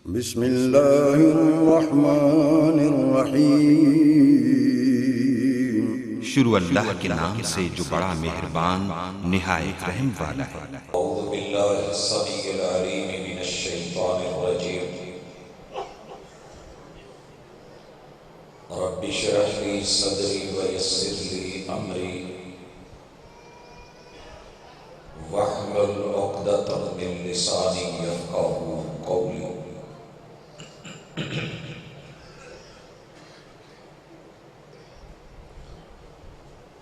بسم اللہ الرحمن الرحیم۔ شروع اللہ کے نام سے جو بڑا مہربان نہایت رحم والا ہے۔ اعوذ باللہ السمیع العلیم من الشیطان الرجیم۔ رب اشرح لی صدری ویسر لی امری واحلل عقدۃ من لسانی یفقہوا قولی۔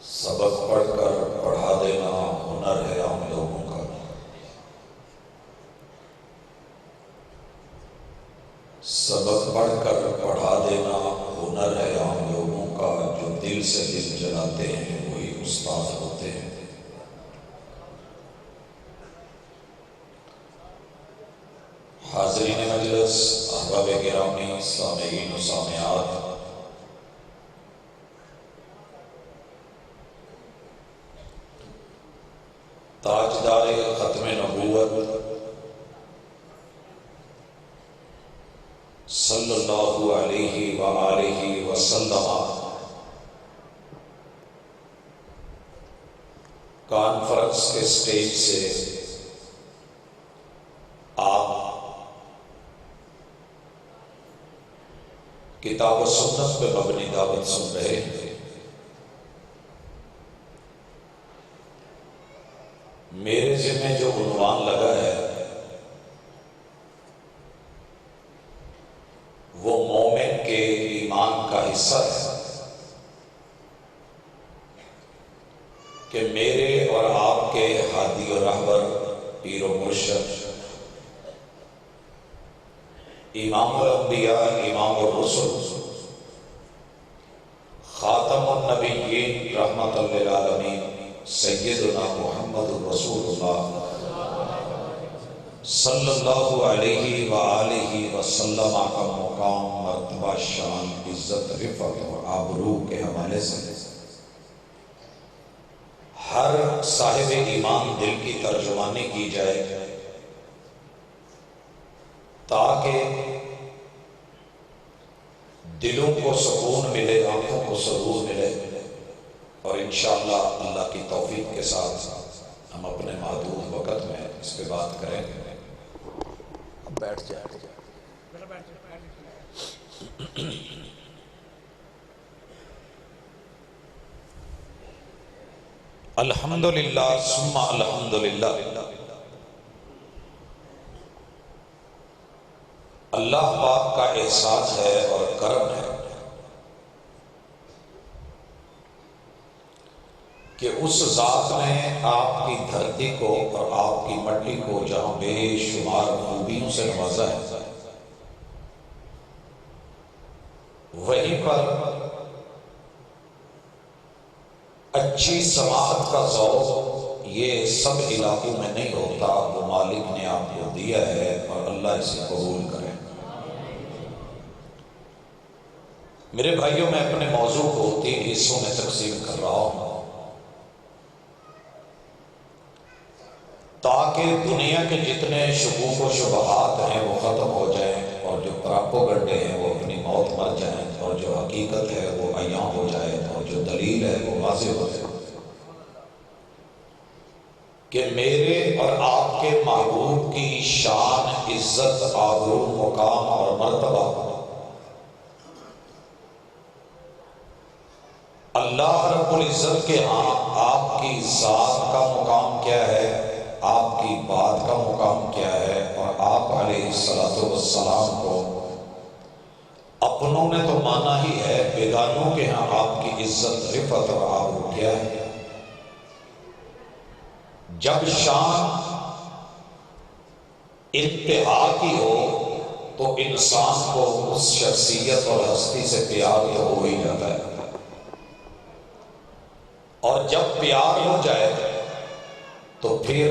سبق پڑھ کر پڑھا دینا ہنر ہے ہم لوگوں کا۔ سبق پڑھ کر پڑھا دینا ہنر ہے ہم لوگوں کا، جو دل سے دل جلاتے ہیں وہی استاد ہوتے ہیں۔ حاضرین مجلس، احباب گرامی، سامعین و سامعات، تاجدار ختم نبوت صلی اللہ علیہ وآلہ وسلم کانفرنس کے سٹیج سے آپ کتاب و سنت پہ مبنی دعوت سن رہے ہیں۔ میرے ذمہ جو عنوان لگا ہے وہ مومن کے ایمان کا حصہ ہے کہ میرے اور آپ کے ہادی و رہبر، پیر و مرشد، امام الانبیاء، امام الرسل، خاتم النبیین، رحمت للعالمین، سیدنا محمد رسول اللہ صلی اللہ علیہ وآلہ وسلم کا مقام، مرتبہ، شان، عزت، رفعت اور آبرو کے حوالے سے ہر صاحب ایمان دل کی ترجمانی کی جائے تاکہ دلوں کو سکون ملے، آنکھوں کو سرور ملے، اور انشاءاللہ اللہ کی توفیق کے ساتھ ہم اپنے محدود وقت میں اس پہ بات کریں گے۔ اب بیٹھ جائیں۔ الحمدللہ ثم الحمدللہ، اللہ پاک کا احسان ہے اور کرم ہے کہ اس ذات نے آپ کی دھرتی کو اور آپ کی مٹی کو جہاں بے شمار خوبیوں سے نوازا ہے، وہیں پر اچھی سماعت کا ذوق یہ سب علاقوں میں نہیں ہوتا، وہ مالک نے آپ کو دیا ہے، اور اللہ اسے قبول کرے۔ میرے بھائیوں، میں اپنے موضوع کو 3 حصوں میں تقسیم کر رہا ہوں تاکہ دنیا کے جتنے شکوک و شبہات ہیں وہ ختم ہو جائیں، اور جو پراپوگنڈے ہیں وہ اپنی موت مر جائیں، اور جو حقیقت ہے وہ عیاں ہو جائے، اور جو دلیل ہے وہ واضح ہو جائے کہ میرے اور آپ کے محبوب کی شان، عزت، آبرو، مقام اور مرتبہ اللہ رب العزت کے ہاں آپ کی ذات کا مقام کیا ہے، آپ کی بات کا مقام کیا ہے، اور آپ علیہ السلام کو اپنوں نے تو مانا ہی ہے، بیگانوں کے ہاں آپ کی عزت، رفعت اور آبرو کیا ہے۔ جب شان انتہا کی ہو تو انسان کو اس شخصیت اور ہستی سے پیار تو ہو ہی جاتا ہے، اور جب پیار ہو جائے تو پھر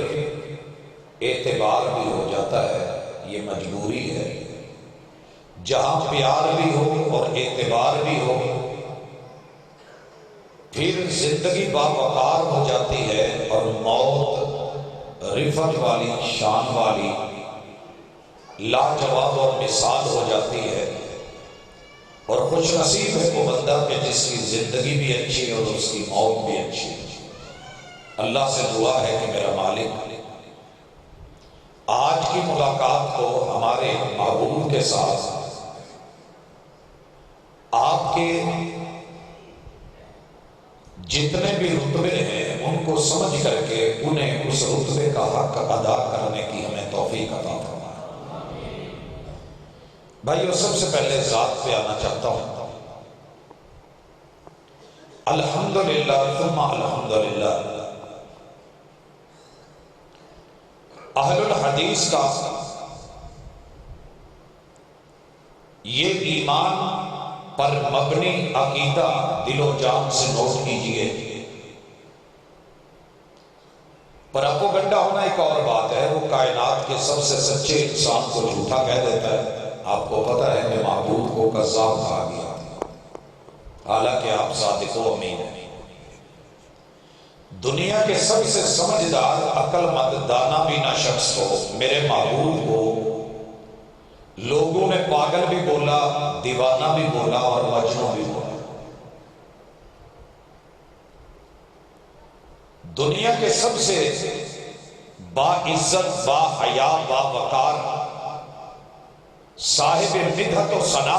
اعتبار بھی ہو جاتا ہے، یہ مجبوری ہے۔ جہاں پیار بھی ہو اور اعتبار بھی ہو، پھر زندگی باوقار ہو جاتی ہے، اور موت رفعت والی، شان والی، لاجواب اور مثال ہو جاتی ہے، اور خوش نصیب ہے وہ بندہ کہ جس کی زندگی بھی اچھی ہے اور اس کی موت بھی اچھی ہے۔ اللہ سے دعا ہے کہ میرا مالک آج کی ملاقات کو ہمارے محبوب کے ساتھ آپ کے جتنے بھی رتبے ہیں ان کو سمجھ کر کے انہیں اس رتبے کا حق ادا کرنے کی ہمیں توفیق عطا فرمائے۔ بھائیو، سب سے پہلے ذات پہ آنا چاہتا ہوں۔ الحمدللہ ثم الحمدللہ، اہل الحدیث کا یہ ایمان پر مبنی عقیدہ دل و جان سے نوٹ کیجئے۔ پراپوگنڈا ہونا ایک اور بات ہے، وہ کائنات کے سب سے سچے انسان کو جھوٹا کہہ دیتا ہے۔ آپ کو پتہ ہے کہ معبود کو کذاب کہا گیا، حالانکہ آپ صادق و امین ہیں۔ دنیا کے سب سے سمجھدار، عقل مند، دانا بینا شخص کو، میرے معبود کو لوگوں نے پاگل بھی بولا، دیوانہ بھی بولا اور مجنون بھی بولا۔ دنیا کے سب سے با عزت، با حیا، با وقار، صاحب مدحت و ثنا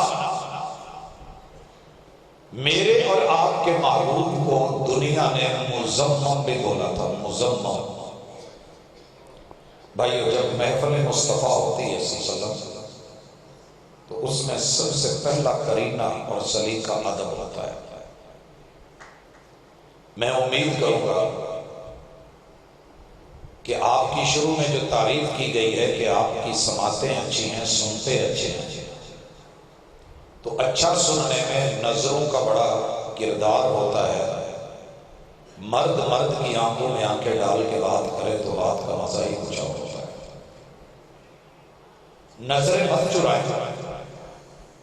میرے اور آپ کے معبود کو دنیا نے مذمم بھی بولا تھا، مذمم۔ بھائیو، جب محفل مصطفیٰ ہوتی ہے صلی اللہ علیہ وسلم تو اس میں سب سے پہلا قرینہ اور سلیقہ ادب ہوتا ہے۔ میں امید کروں گا کہ آپ کی شروع میں جو تعریف کی گئی ہے کہ آپ کی سماعتیں اچھی ہیں، سنتے اچھے ہیں، تو اچھا سننے میں نظروں کا بڑا کردار ہوتا ہے۔ مرد مرد کی آنکھوں میں آنکھیں ڈال کے بات کرے تو بات کا مزہ ہی کچھ اور ہوتا ہے۔ نظریں مت چرائیں،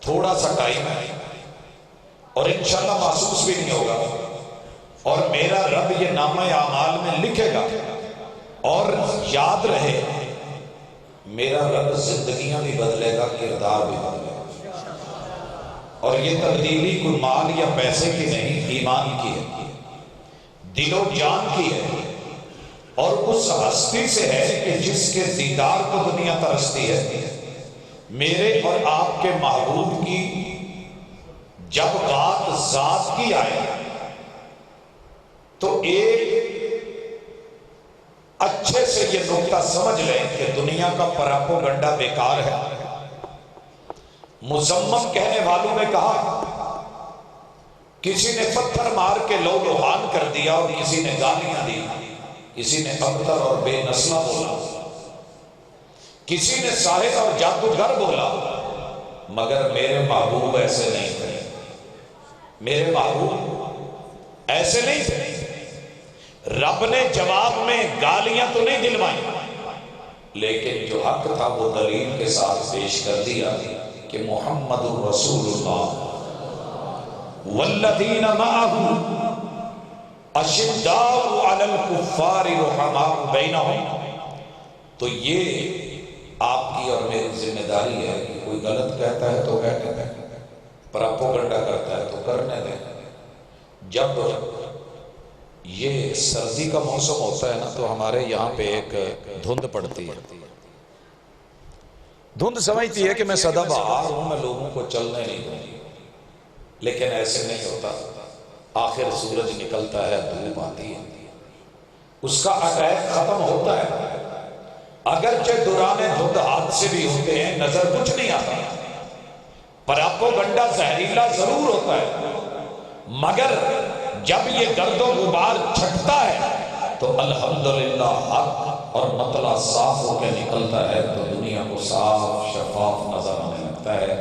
تھوڑا سا ٹائم ہے اور انشاءاللہ محسوس بھی نہیں ہوگا، اور میرا رب یہ نامہ اعمال میں لکھے گا۔ اور یاد رہے، میرا رب زندگیاں بھی بدلے گا، کردار بھی بدلے گا، اور یہ تبدیلی کوئی مال یا پیسے کی نہیں، ایمان کی ہے، دل و جان کی ہے، اور اس ہستی سے ہے کہ جس کے دیدار کو دنیا ترستی ہے۔ میرے اور آپ کے محبوب کی جب بات ذات کی آئے تو ایک اچھے سے یہ نکتہ سمجھ لیں کہ دنیا کا پراپوگنڈا بیکار ہے۔ مذمم کہنے والوں نے کہا، کسی نے پتھر مار کے لو لوہان کر دیا اور کسی نے گالیاں دی، کسی نے ابتر اور بے نسلہ بولا، کسی نے ساحر اور جادوگر بولا، مگر میرے محبوب ایسے نہیں تھے۔ میرے محبوب ایسے نہیں تھے۔ رب نے جواب میں گالیاں تو نہیں دلوائیں، لیکن جو حق تھا وہ دلیل کے ساتھ پیش کر دیا کہ محمد رسول اللہ والذین معہ اشداء علی الکفار رحماء بینہم۔ تو یہ آپ کی اور میری ذمہ داری ہے کہ کوئی غلط کہتا ہے تو کہنے دیں، پراپوگنڈا کرتا ہے تو کرنے دیں۔ جب یہ سردی کا موسم ہوتا ہے نا تو ہمارے یہاں پہ ایک دھند پڑتی ہے۔ دھند سمجھتی ہے کہ میں سدا بہار ہوں، میں لوگوں کو چلنے نہیں دوں گی، لیکن ایسے نہیں ہوتا۔ آخر سورج نکلتا ہے، دھوپ آتی ہے، اس کا اٹیک ختم ہوتا ہے۔ اگرچہ دوران دھند حادثے بھی ہوتے ہیں، نظر کچھ نہیں آتا، پراپوگنڈا زہریلا ضرور ہوتا ہے، مگر جب یہ گرد و غبار چھٹتا ہے تو الحمدللہ حق اور مطلع صاف ہو کے نکلتا ہے تو دنیا کو صاف شفاف نظر آنے لگتا ہے۔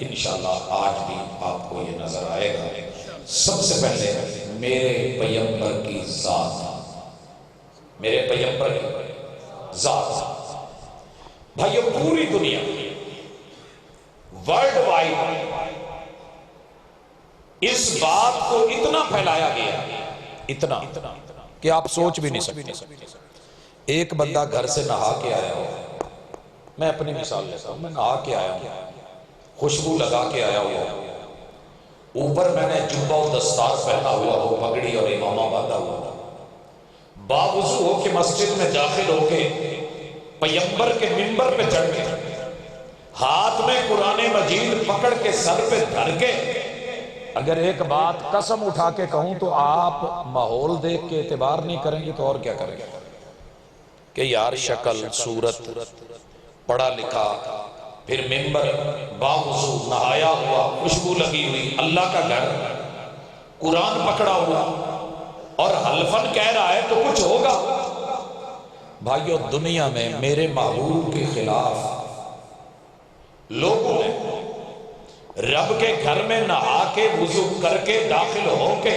انشاءاللہ آج بھی آپ کو یہ نظر آئے گا۔ سب سے پہلے میرے پیغمبر کی ذات، میرے پیغمبر کی ذات۔ بھائیو، پوری دنیا ورلڈ وائڈ اس بات کو اتنا پھیلایا گیا، اتنا کہ آپ سوچ بھی نہیں سکتے۔ ایک بندہ گھر سے نہا کے آیا ہو، میں اپنی مثال لیتا ہوں، میں نہا کے آیا ہوں، خوشبو لگا کے آیا ہوا ہوں، اوپر میں نے جبہ و دستار پہنا ہوا ہو، پگڑی اور امامہ باندھا ہوا ہو، باوضو ہو کہ مسجد میں داخل ہو کے پیغمبر کے منبر پہ چڑھ کے ہاتھ میں قرآن مجید پکڑ کے سر پہ دھر کے اگر ایک بات قسم اٹھا کے کہوں تو آپ ماحول دیکھ کے اعتبار نہیں کریں گے تو اور کیا کریں گے کہ یار شکل صورت پڑھا لکھا پھر منبر باوضو نہایا ہوا خوشبو لگی ہوئی اللہ کا گھر قرآن پکڑا ہوا اور حلفن کہہ رہا ہے تو کچھ ہوگا۔ بھائیو دنیا میں میرے محبوب کے خلاف لوگوں نے رب کے گھر میں نہا کے وضو کر کے داخل ہو کے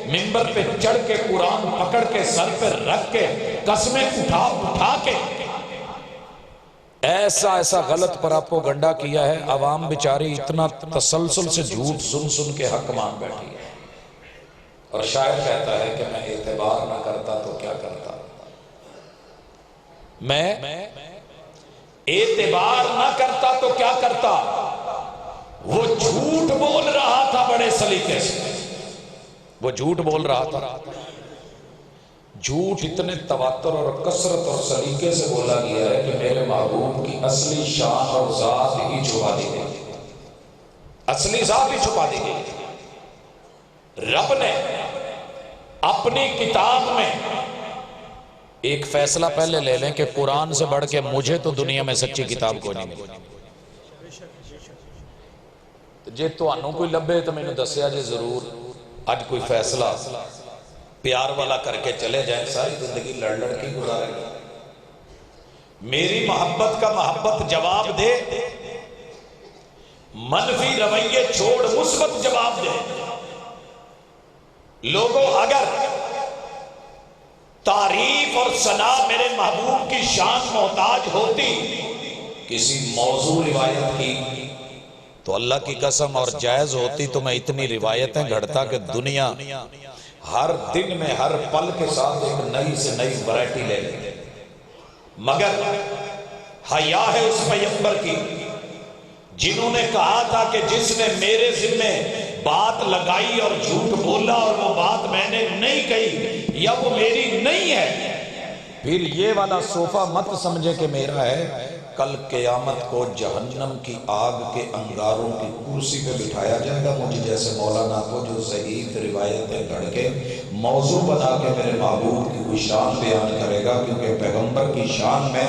منبر پہ چڑھ کے قرآن پکڑ کے سر پہ رکھ کے قسمیں اٹھا کے ایسا غلط پراپوگنڈا کیا ہے، عوام بیچاری اتنا تسلسل سے جھوٹ سن کے حق مان بیٹھی ہے۔ اور شاعر کہتا ہے کہ میں اعتبار نہ کرتا تو کیا کرتا، میں اعتبار نہ کرتا تو کیا کرتا، وہ جھوٹ بول رہا تھا بڑے سلیقے سے، وہ جھوٹ بول رہا تھا، جھوٹ اتنے تواتر اور کثرت اور سلیقے سے بولا گیا ہے کہ میرے محبوب کی اصلی شان اور ذات ہی چھپا دی گئی، اصلی ذات ہی چھپا دی گئی۔ رب نے اپنی کتاب میں ایک فیصلہ پہلے لے لیں کہ قرآن سے بڑھ کے مجھے تو دنیا میں سچی کتاب کو نہیں ملی، جے تو انہوں کوئی لبے تو میں نے دسیا جے ضرور آج کوئی فیصلہ پیار والا کر کے چلے جائیں، ساری زندگی لڑ کے گزارے گا۔ میری محبت کا محبت جواب دے، منفی رویے چھوڑ مثبت جواب دے۔ لوگوں اگر تعریف اور ثنا میرے محبوب کی شان محتاج ہوتی کسی موضوع روایت کی تو اللہ کی قسم اور جائز ہوتی تو میں اتنی روایتیں گھڑتا کہ دنیا ہر دن میں ہر پل کے ساتھ ایک نئی سے نئی ورائٹی لے لے، مگر حیا ہے اس پیغمبر کی جنہوں نے کہا تھا کہ جس نے میرے ذمے بات لگائی اور جھوٹ بولا اور وہ بات میں نے نہیں کہی یا وہ میری نہیں ہے، پھر یہ والا صوفہ مت سمجھے کہ میرا ہے، کل قیامت کو جہنم کی آگ کے انگاروں کی کرسی پہ بٹھایا جائے گا مجھے جیسے مولانا کو، جو صحیح روایتیں گھڑ کے موضوع بنا کے میرے محبوب کی کوئی شان بیان کرے گا، کیونکہ پیغمبر کی شان میں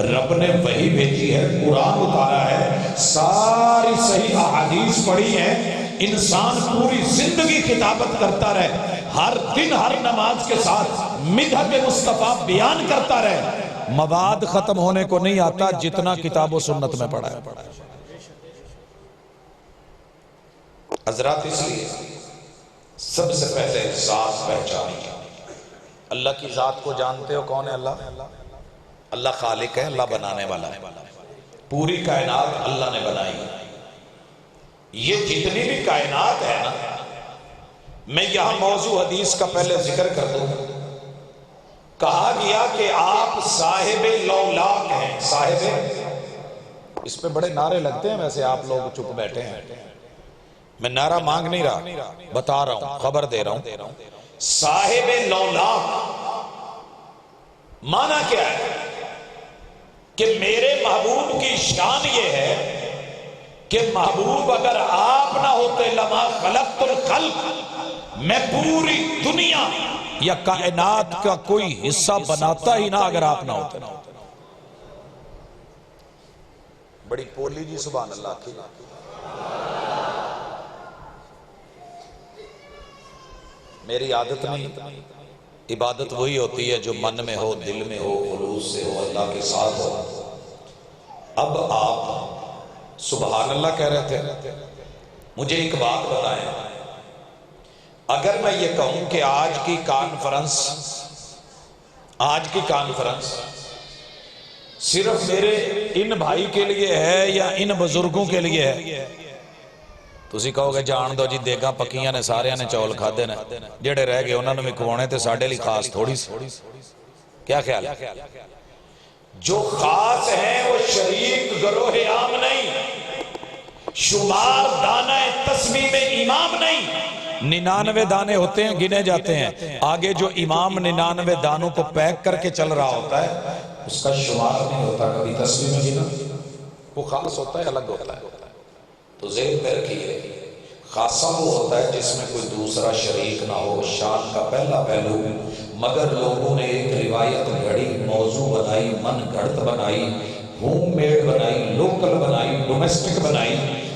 رب نے وحی بھیجی ہے، قرآن اتارا ہے، ساری صحیح احادیث پڑھی ہیں، انسان پوری زندگی کتابت کرتا رہے، ہر دن ہر نماز کے ساتھ مدحت مصطفیٰ بیان کرتا رہے، مواد ختم ہونے کو نہیں آتا جتنا کتاب و سنت میں پڑھا ہے۔ حضرات اس لیے سب سے پہلے ذات پہچانی، اللہ کی ذات کو جانتے ہو کون ہے؟ اللہ خالق ہے، اللہ بنانے والا ہے، پوری کائنات اللہ نے بنائی ہے۔ یہ جتنی بھی کائنات ہے نا، میں یہاں موضوع حدیث کا پہلے ذکر کر دوں، کہا گیا کہ آپ صاحب لولاک ہیں، صاحب، اس پہ بڑے نعرے لگتے ہیں، ویسے آپ لوگ چپ بیٹھے ہیں، میں نعرہ مانگ نہیں رہا، بتا رہا ہوں، خبر دے رہا ہوں، صاحب لولاک معنی کیا ہے کہ میرے محبوب کی شان یہ ہے کہ محبوب اگر آپ نہ ہوتے لما خلقت الخلق، میں پوری دنیا یا کائنات کا کوئی حصہ بناتا ہی نہ اگر آپ نہ ہوتے۔ بڑی پولی جی سبحان اللہ کی، میری عادت نہیں، عبادت وہی ہوتی ہے جو من میں ہو، دل میں ہو، خلوص سے ہو، اللہ کے ساتھ ہو۔ اب آپ سبحان اللہ کہہ رہے تھے، مجھے ایک بات بتائیں، اگر میں یہ کہوں کہ آج کی کانفرنس صرف میرے ان بھائی کے لیے ہے یا ان بزرگوں کے لیے ہے، تسی کہو گے جان دو جی دیگاں پکیاں نے سارے نے چول کھادے نے، جڑے رہ گئے انہوں نے بھی کھوانے تے ساڑھے لی خاص تھوڑی سی، کیا خیال ہے؟ جو خاص ہیں وہ شریک گروہ عام نہیں، شمار دانہ تسبیح میں امام نہیں۔ 99 دانے ہوتے ہیں، گنے جاتے ہیں، آگے جو امام 99 دانوں کو پیک کر کے چل رہا ہوتا ہے اس کا شمار نہیں ہوتا، کبھی تسبیح میں گنا، وہ خاص ہوتا ہے، الگ ہوتا ہے۔ تو ذہن میں رکھیے، خاصہ وہ ہوتا ہے جس میں کوئی دوسرا شریک نہ ہو، شان کا پہلا پہلو۔ مگر لوگوں نے ایک روایت گھڑی، موضوع بنائی، من گھڑت بنائی، ہوم میڈ بنائی، لوکل بنائی، ڈومیسٹک بنائی،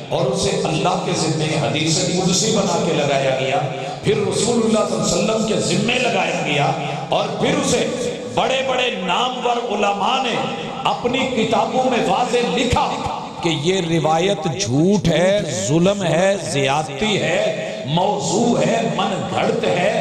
اور اسے اللہ کے ذمے حدیث قدسی بنا کے لگایا گیا، پھر رسول اللہ صلی اللہ علیہ وسلم کے ذمے لگایا گیا، اور پھر اسے بڑے بڑے نامور علماء نے اپنی کتابوں میں واضح لکھا کہ یہ روایت جھوٹ ہے، ظلم ہے، زیادتی ہے، موضوع ہے، من گھڑت ہے،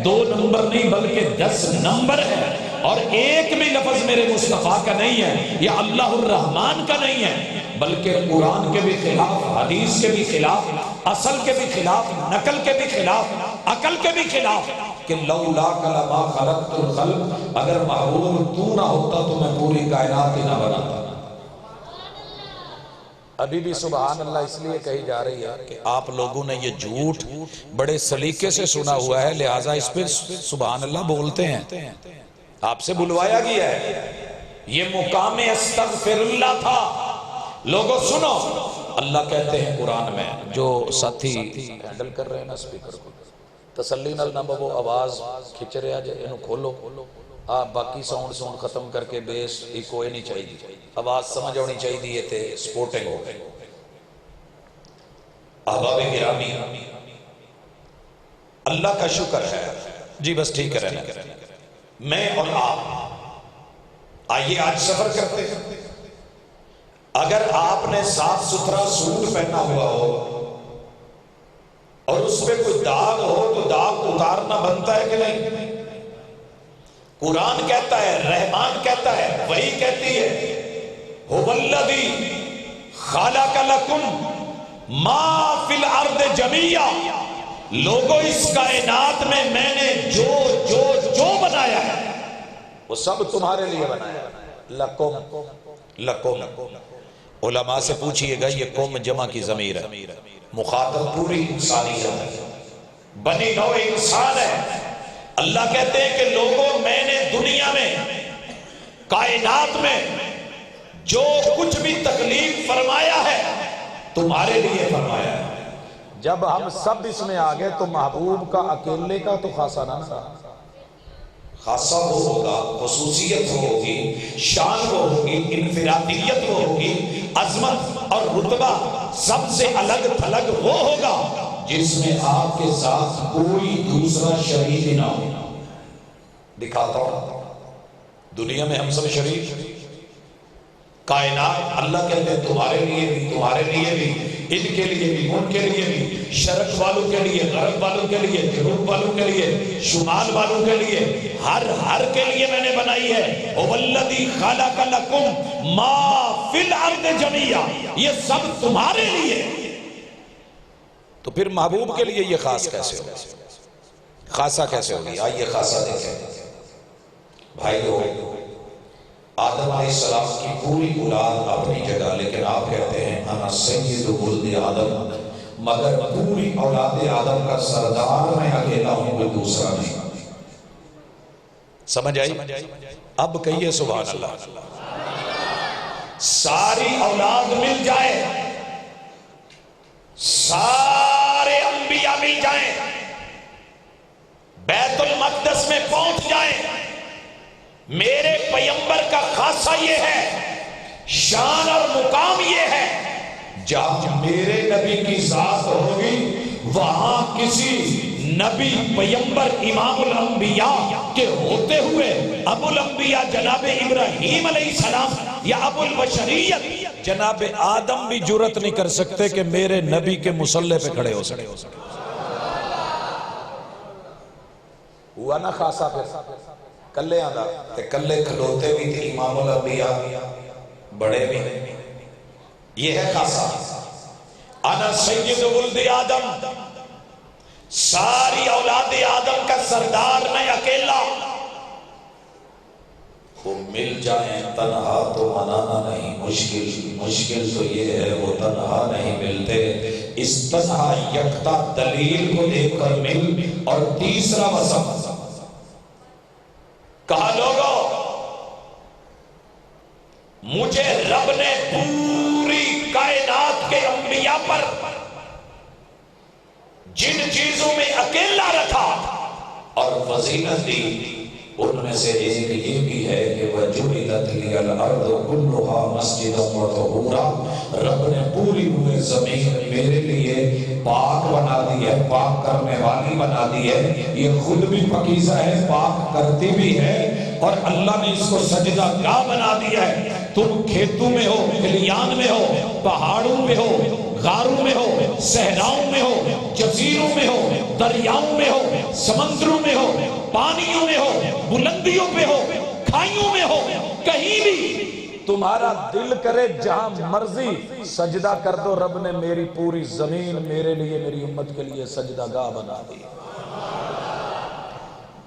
2 نمبر نہیں بلکہ 10 نمبر ہے، اور ایک بھی لفظ میرے مصطفیٰ کا نہیں ہے، یا اللہ الرحمن کا نہیں ہے، بلکہ قرآن کے بھی خلاف، حدیث کے بھی خلاف، اصل کے بھی خلاف، نقل کے بھی خلاف، عقل کے بھی خلاف، کہ لولا لما خلقت الخلق، اگر محبوب تو نہ ہوتا تو میں پوری کائنات ہی نہ بناتا۔ ابھی بھی سبحان اللہ اس لیے کہی جا رہی ہے کہ آپ لوگوں نے یہ جھوٹ بڑے سلیقے سے سنا ہوا ہے، لہٰذا اس پہ سبحان اللہ بولتے ہیں۔ آپ سے بلوایا گیا ہے، یہ مقام استغفر اللہ تھا۔ لوگوں سنو، اللہ کہتے ہیں قرآن میں، جو ساتھی ہینڈل کر رہے ہیں نا سپیکر کو، تسلی نال نہ وہ آواز کھچ رہا جائے، انہوں کھولو، آپ باقی ساؤنڈ ختم کر کے بیس ایکوئے نہیں چاہیے، آواز سمجھ ہونی چاہیے تھے، سپورٹنگ ہو گئے۔ احباب گرامی، اللہ کا شکر ہے، جی بس ٹھیک ہے رہنا، میں اور آپ آئیے آج سفر کرتے ہیں۔ اگر آپ نے صاف ستھرا سوٹ پہنا ہوا ہو اور اس پہ کوئی داغ ہو تو داغ اتارنا بنتا ہے کہ نہیں؟ قرآن کہتا ہے، رحمان کہتا ہے، وہی کہتی ہے، هو الذی خلق لکم ما فی الارض جمیعا، لوگوں اس کائنات میں نے جو بنایا ہے وہ سب تمہارے لیے بنایا ہے، لکم۔ علماء سے پوچھئے گا یہ قوم جمع کی ضمیر ہے، مخاطب پوری انسانیت ہے، بنی نوع انسان ہے۔ اللہ کہتے ہیں کہ لوگوں میں نے دنیا میں، کائنات میں جو کچھ بھی تکلیف فرمایا ہے تمہارے لیے فرمایا ہے۔ جب ہم سب اس میں آگے تو محبوب کا اکیلے کا تو خاصہ نہ رہا، خاصہ وہ ہوگا، خصوصیت وہ ہوگی، شان وہ ہوگی، انفرادیت وہ ہوگی، عظمت اور رتبہ سب سے الگ تھلگ وہ ہوگا جس میں آپ کے ساتھ کوئی دوسرا شریک نہ ہو۔ دکھاتا ہوں، دنیا میں ہم سب شریک، کائنات اللہ کہتے ہیں تمہارے لیے بھی، تمہارے لیے بھی، ان کے لیے بھی، ان کے لیے بھی، شرق والوں کے لیے، غرب والوں کے لیے، جنوب والوں کے لیے، شمال والوں کے لیے، ہر کے لیے میں نے بنائی ہے۔ وَالَّذِي خَلَقَ لَكُمْ مَا فِي الْأَرْضِ جَمِيعًا، یہ سب تمہارے لیے۔ تو پھر محبوب کے لیے یہ خاص کیسے ہوگا، خاصہ کیسے ہوگی؟ آئیے خاصہ دیکھیں بھائیو، آدم علیہ السلام کی پوری اولاد اپنی جگہ، لیکن آپ کہتے ہیں انا سید ولد آدم، مگر پوری اولاد آدم کا سردار میں اکیلا ہوں، کوئی دوسرا نہیں۔ سمجھ آئی؟ اب کہیے سبحان اللہ۔ ساری اولاد مل جائے، سارے انبیاء مل جائیں، بیت المقدس میں پہنچ جائیں، میرے پیغمبر کا خاصہ یہ ہے، شان اور مقام یہ ہے، جہاں میرے نبی کی ذات ہوگی وہاں کسی نبی پیغمبر امام الانبیاء کے ہوتے ہوئے ابو الانبیاء جناب ابراہیم علیہ السلام یا ابو البشریت جناب آدم بھی جرت نہیں کر سکتے کہ میرے نبی کے مصلی پہ کھڑے ہو سکے۔ ہوا نا خاصہ پھر کلے آدھا تے کلے کھلوتے بھی تھے امام الانبیاء، بڑے بھی، یہ ہے خاصہ۔ انا سید ولد آدم، ساری اولاد آدم کا سردار میں اکیلا۔ وہ مل جائیں تنہا تو منانا نہیں مشکل، مشکل تو یہ ہے وہ تنہا نہیں ملتے۔ اس تنہا یکتا دلیل کو دیکھ کر مل۔ اور تیسرا وصف کہا لوگوں مجھے رب نے پوری کائنات کے انبیاء پر جن چیزوں میں اکیلا رکھا اور فضیلت دی ان میں سے ایک یہ بھی ہے کہ وَجُعِلَتْ لِيَ الْأَرْضُ كُلُّهَا مَسْجِدًا وَطَهُورًا، رب نے پوری ہوئے زمین میرے لیے پاک بنا دی ہے، پاک کرنے والی بنا دی ہے۔ یہ خود بھی پاکیزہ ہے، پاک کرتی بھی ہے، اور اللہ نے اس کو سجدہ گاہ بنا دیا ہے۔ تم کھیتوں میں ہو، کھلیان میں ہو، پہاڑوں میں ہو، غاروں میں ہو، صحراؤں میں ہو، جزیروں میں ہو، دریاؤں میں ہو، سمندروں میں ہو، پانیوں میں ہو، بلندیوں پہ ہو، کھائیوں میں ہو، کہیں بھی تمہارا دل کرے جہاں مرضی سجدہ کر دو۔ رب نے میری پوری زمین میرے لیے، میری امت کے لیے سجدہ گاہ بنا دی۔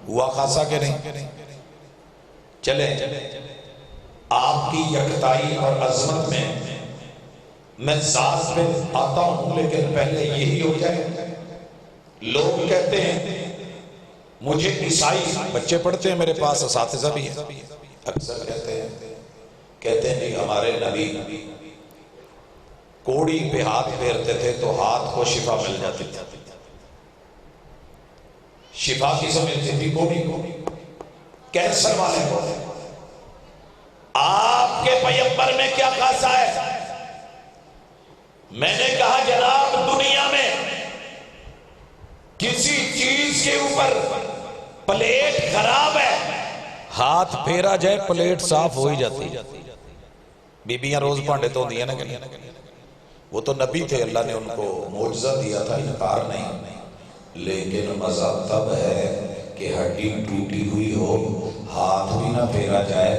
ہوا خاصا کہ نہیں؟ چلے آپ کی یکتائی اور عظمت میں ذات پہ آتا ہوں، لیکن پہلے یہی ہو جائے۔ لوگ کہتے ہیں مجھے عیسائی، بچے پڑھتے ہیں میرے پاس، اساتذہ بھی ہیں، اکثر کہتے ہیں کہ ہمارے نبی کوڑی پہ ہاتھ پھیرتے تھے تو ہاتھ کو شفا مل جاتی تھی۔ شفا کسے ملتی تھی؟ کوڑی کو، کینسر والے کو۔ آپ کے پیغمبر میں کیا خاصا ہے؟ میں نے کہا جناب دنیا میں کسی چیز کے اوپر پلیٹ خراب ہے، ہاتھ پھیرا جائے پلیٹ صاف ہو ہی جاتی۔ بیبیاں روز پانڈے تو ہوندی ہیں نا، وہ تو نبی تھے، اللہ نے ان کو معجزہ دیا تھا، انکار نہیں۔ لیکن مزہ تب ہے کہ ہڈی ٹوٹی ہوئی ہو، ہاتھ بھی نہ پھیرا جائے،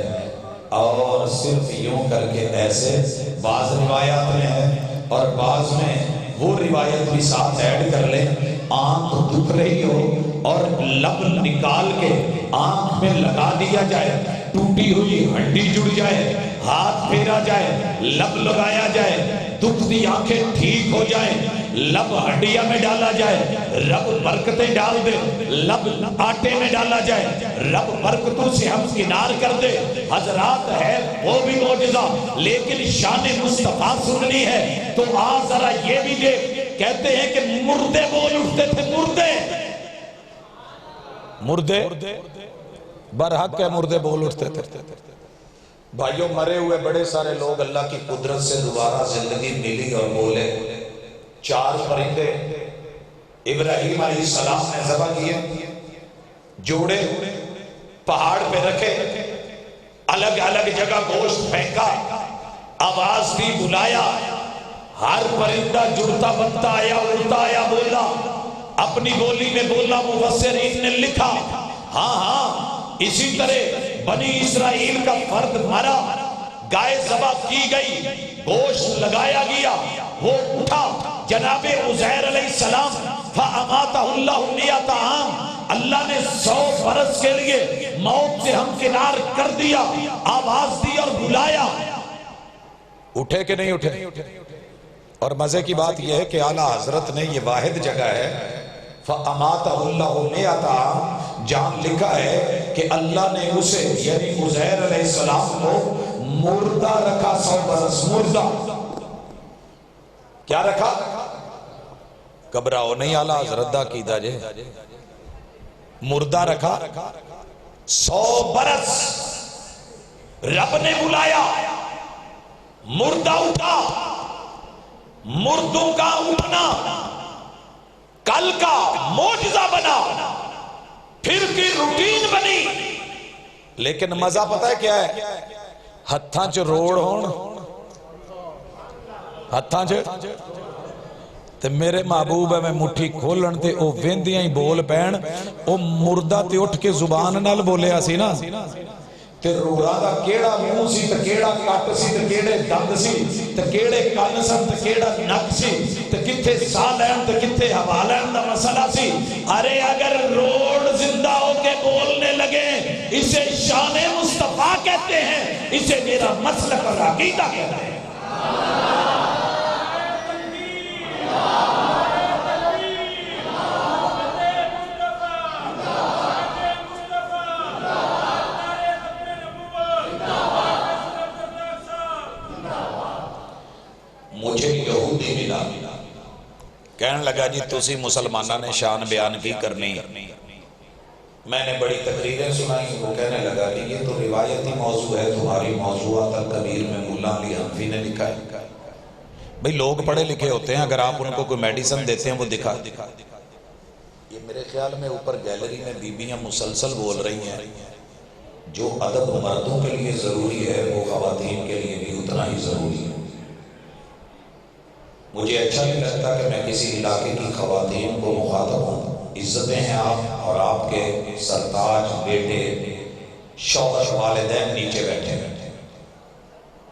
اور صرف یوں کر کے ایسے۔ بعض روایات میں ہے اور بعض میں وہ روایت بھی ساتھ ایڈ کر لیں، آنکھ دکھ رہی ہو اور لب نکال کے آنکھ میں لگا دیا جائے، ٹوٹی ہوئی ہڈی جڑ جائے، ہاتھ پھیرا جائے، لب لگایا جائے، دکھتی آنکھیں ٹھیک ہو جائیں، لب ہڈیاں میں ڈالا جائے، رب برکتیں ڈال دے، لب آٹے میں ڈالا جائے، رب برکتوں سے ہم کنار کر دے۔ حضرات ہے وہ بھی معجزہ، لیکن شان مصطفیٰ سننی ہے تو آج ذرا یہ بھی دیکھ۔ کہتے ہیں کہ مردے بول اٹھتے تھے، مردے برحق ہے، مردے بول اٹھتے تھے۔ بھائیوں مرے ہوئے بڑے سارے لوگ اللہ کی قدرت سے دوبارہ زندگی ملی اور بولے۔ 4 پرندے ابراہیم علیہ السلام نے ذبح کیے، جوڑے پہاڑ پہ رکھے، الگ الگ جگہ گوشت پھینکا، آواز دی، بلایا، ہر پرندہ جڑتا بنتا آیا، اڑتا آیا، بولا، اپنی بولی میں بولا۔ مفسرین نے لکھا ہاں اسی طرح بنی اسرائیل کا فرد مرا، گائے ذبح کی گئی، گوشت لگایا گیا، وہ اٹھا، جناب عزیر علیہ السلام فَأَمَاتَهُ اللَّهُ مِئَةَ عَامٍ، اللہ نے 100 برس کے لیے موت سے ہمکنار کر دیا، آواز دی اور بلایا۔ اٹھے کہ نہیں اٹھے؟ اور مزے کی بات یہ ہے کہ اعلیٰ حضرت نے یہ واحد جگہ ہے فَأَمَاتَهُ اللَّهُ مِئَةَ عَامٍ، جہاں لکھا ہے کہ اللہ نے اسے یعنی عزیر علیہ السلام کو مردہ رکھا 100 برس۔ مردہ کیا رکھا؟ گھبراؤ نہیں، اعلیٰ حضرت دا کیدا جے، مردہ رکھا 100 برس۔ رب نے بلایا، مردہ اٹھا۔ مردوں کا اٹھنا کل کا معجزہ بنا، پھر کی روٹین بنی۔ لیکن مزہ پتہ ہے کیا ہے؟ ہتھاں چ روڑ ہون، ہتھاں چ تے میرے محبوب ہے میں مٹھی کھولن تے او ویندیاں ہی بول پین، او مردہ تے اٹھ کے زبان نال بولیا سی نا، تے روڑا دا کیڑا منہ سی تے کیڑا کٹ سی تے کیڑے دند سی تے کیڑے کن سن تے کیڑا نک سی تے کتھے ساہ لین تے کتھے ہوا لین دا مسئلہ سی۔ ارے اگر روڑ زندہ ہو کے بولنے لگے اسے شان مصطفیٰ کہتے ہیں، اسے میرا مسلک اور عقیدہ کہتے ہیں۔ مجھے یہودی ملا، کہنے لگا جی تسی مسلمانہ نے شان بیان کی کرنی، میں نے بڑی تقریریں سنائی، وہ کہنے لگا کہ یہ تو روایتی موضوع ہے، تمہاری موضوعات الکبیر میں مولا علی حنفی نے لکھا ہے۔ بھئی لوگ پڑھے لکھے ہوتے ہیں، اگر آپ ان کو کوئی میڈیسن دیتے ہیں وہ دکھا۔ یہ میرے خیال میں اوپر گیلری میں بیبیاں مسلسل بول رہی ہیں، جو ادب مردوں کے لیے ضروری ہے وہ خواتین کے لیے بھی اتنا ہی ضروری ہے۔ مجھے اچھا نہیں لگتا کہ میں کسی علاقے کی خواتین کو مخاطب ہوں، عزتیں ہیں آپ اور آپ کے سرتاج بیٹے شوہر والدین نیچے بیٹھے ہیں۔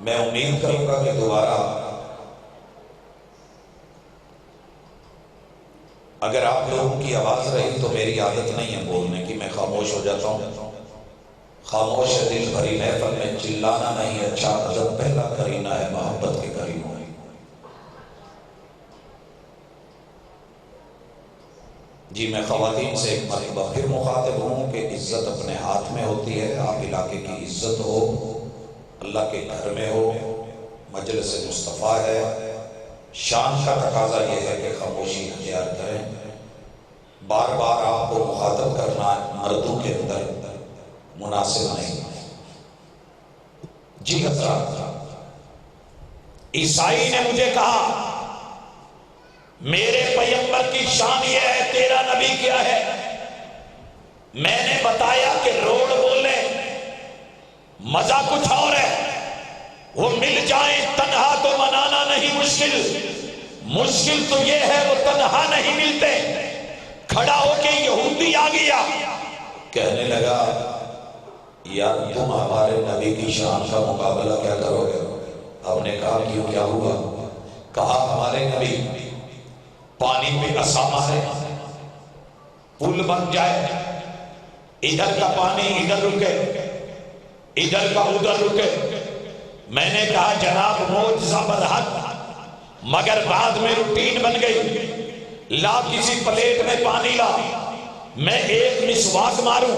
میں امید کروں گا کہ دوبارہ اگر آپ لوگوں کی آواز رہی تو میری عادت نہیں ہے بولنے کی، میں خاموش ہو جاتا ہوں۔ خاموش ہے دل بھری محفل میں چلانا نہیں اچھا، ادب پہلا کرینہ ہے محبت کے قریب ہوئی۔ جی میں خواتین سے ایک مرتبہ پھر مخاطب ہوں کہ عزت اپنے ہاتھ میں ہوتی ہے، آپ علاقے کی عزت ہو، اللہ کے گھر میں ہو، مجلس مصطفیٰ ہے، شان کا تقاضا یہ ہے کہ خاموشی اختیار کریں۔ بار بار آپ کو مخاطب کرنا مردوں کے اندر مناسب نہیں۔ جی حضرات، عیسائی نے مجھے کہا میرے پیغمبر کی شان یہ ہے، تیرا نبی کیا ہے؟ میں نے بتایا کہ روڑ بولے مزہ کچھ اور ہے، وہ مل جائیں تنہا تو منانا نہیں مشکل، مشکل تو یہ ہے وہ تنہا نہیں ملتے۔ کھڑا ہو کے یہودی آ گیا، کہنے لگا یار تم ہمارے نبی کی شان کا مقابلہ کیا کرو گے؟ ہم نے کہا کیوں، کیا ہوا؟ کہا ہمارے نبی پانی پہ اسامہ ہے، پل بن جائے، ادھر کا پانی ادھر رکے، ادھر کا ادھر رکے۔ میں نے کہا جناب معجزہ برحق، مگر بعد میں روٹین بن گئی، لا کسی پلیٹ میں پانی لا، میں ایک مسواک ماروں،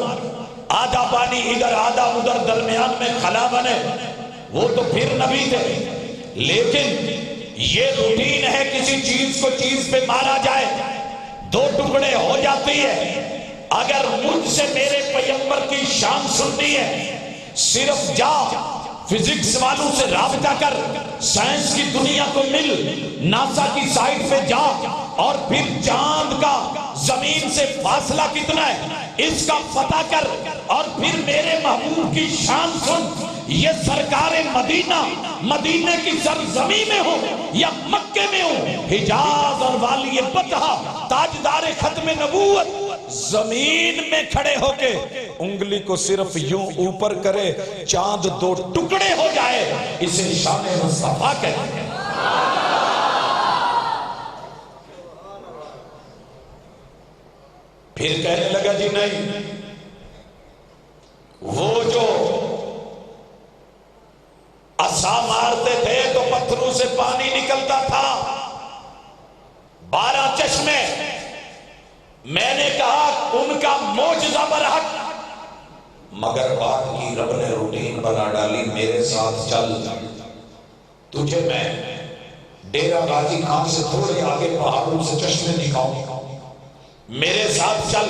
آدھا پانی ادھر آدھا ادھر، درمیان میں خلا بنے۔ وہ تو پھر نبی تھے، لیکن یہ روٹین ہے کسی چیز کو چیز پہ مارا جائے دو ٹکڑے ہو جاتی ہے۔ اگر مجھ سے میرے پیغمبر کی شان سننی ہے، صرف جا فزکس والوں سے رابطہ کر، سائنس کی دنیا کو مل، ناسا کی سائٹ پہ جا اور پھر چاند کا زمین سے فاصلہ کتنا ہے اس کا پتہ کر، اور پھر میرے محبوب کی شان سن۔ یہ سرکار مدینہ، مدینہ کی سرزمین میں ہو یا مکے میں ہو، حجاز اور والی بطحہ، تاجدار ختم نبوت، زمین میں کھڑے ہو کے انگلی کو صرف یوں اوپر کرے چاند دو ٹکڑے ہو جائے، اسے شان مصطفیٰ کہتے ہیں۔ پھر کہنے لگا جی نہیں، وہ جو عصا مارتے تھے تو پتھروں سے پانی نکلتا تھا، 12 چشمے، میں نے کہا ان کا معجزہ برحق، مگر بات کی رب نے روٹین بنا ڈالی، میرے ساتھ چل، تجھے میں ڈیرہ غازی خان سے تھوڑے آگے پہاڑوں سے چشمے دکھاؤں، میرے ساتھ چل،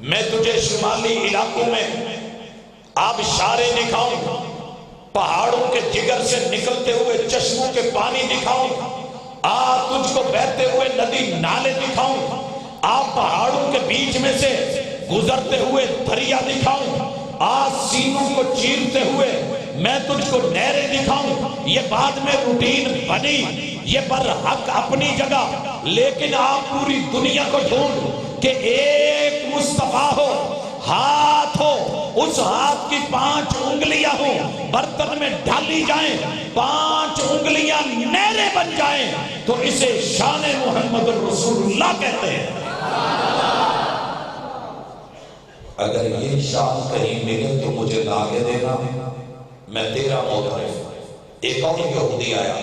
میں تجھے شمالی علاقوں میں آبشاریں دکھاؤں، پہاڑوں کے جگر سے نکلتے ہوئے چشموں کے پانی دکھاؤں، تجھ کو بہتے ہوئے ندی نالے دکھاؤں، پہاڑوں کے بیچ میں سے گزرتے ہوئے دریا دکھاؤں، سینوں کو چیرتے ہوئے میں تجھ کو نہریں دکھاؤں۔ یہ بعد میں روٹین بنی، یہ برحق اپنی جگہ، لیکن آپ پوری دنیا کو ڈھونڈ کہ ایک مصطفیٰ ہو، ہاتھ ہو، اس ہاتھ کی 5 انگلیاں ہوں، برتن میں ڈالی جائیں، 5 انگلیاں نہریں بن جائیں، تو اسے شان محمد الرسول اللہ کہتے ہیں۔ اگر یہ شان کہیں ملے تو مجھے لا کے دینا، میں تیرا موترف۔ ایک اور یہودی آیا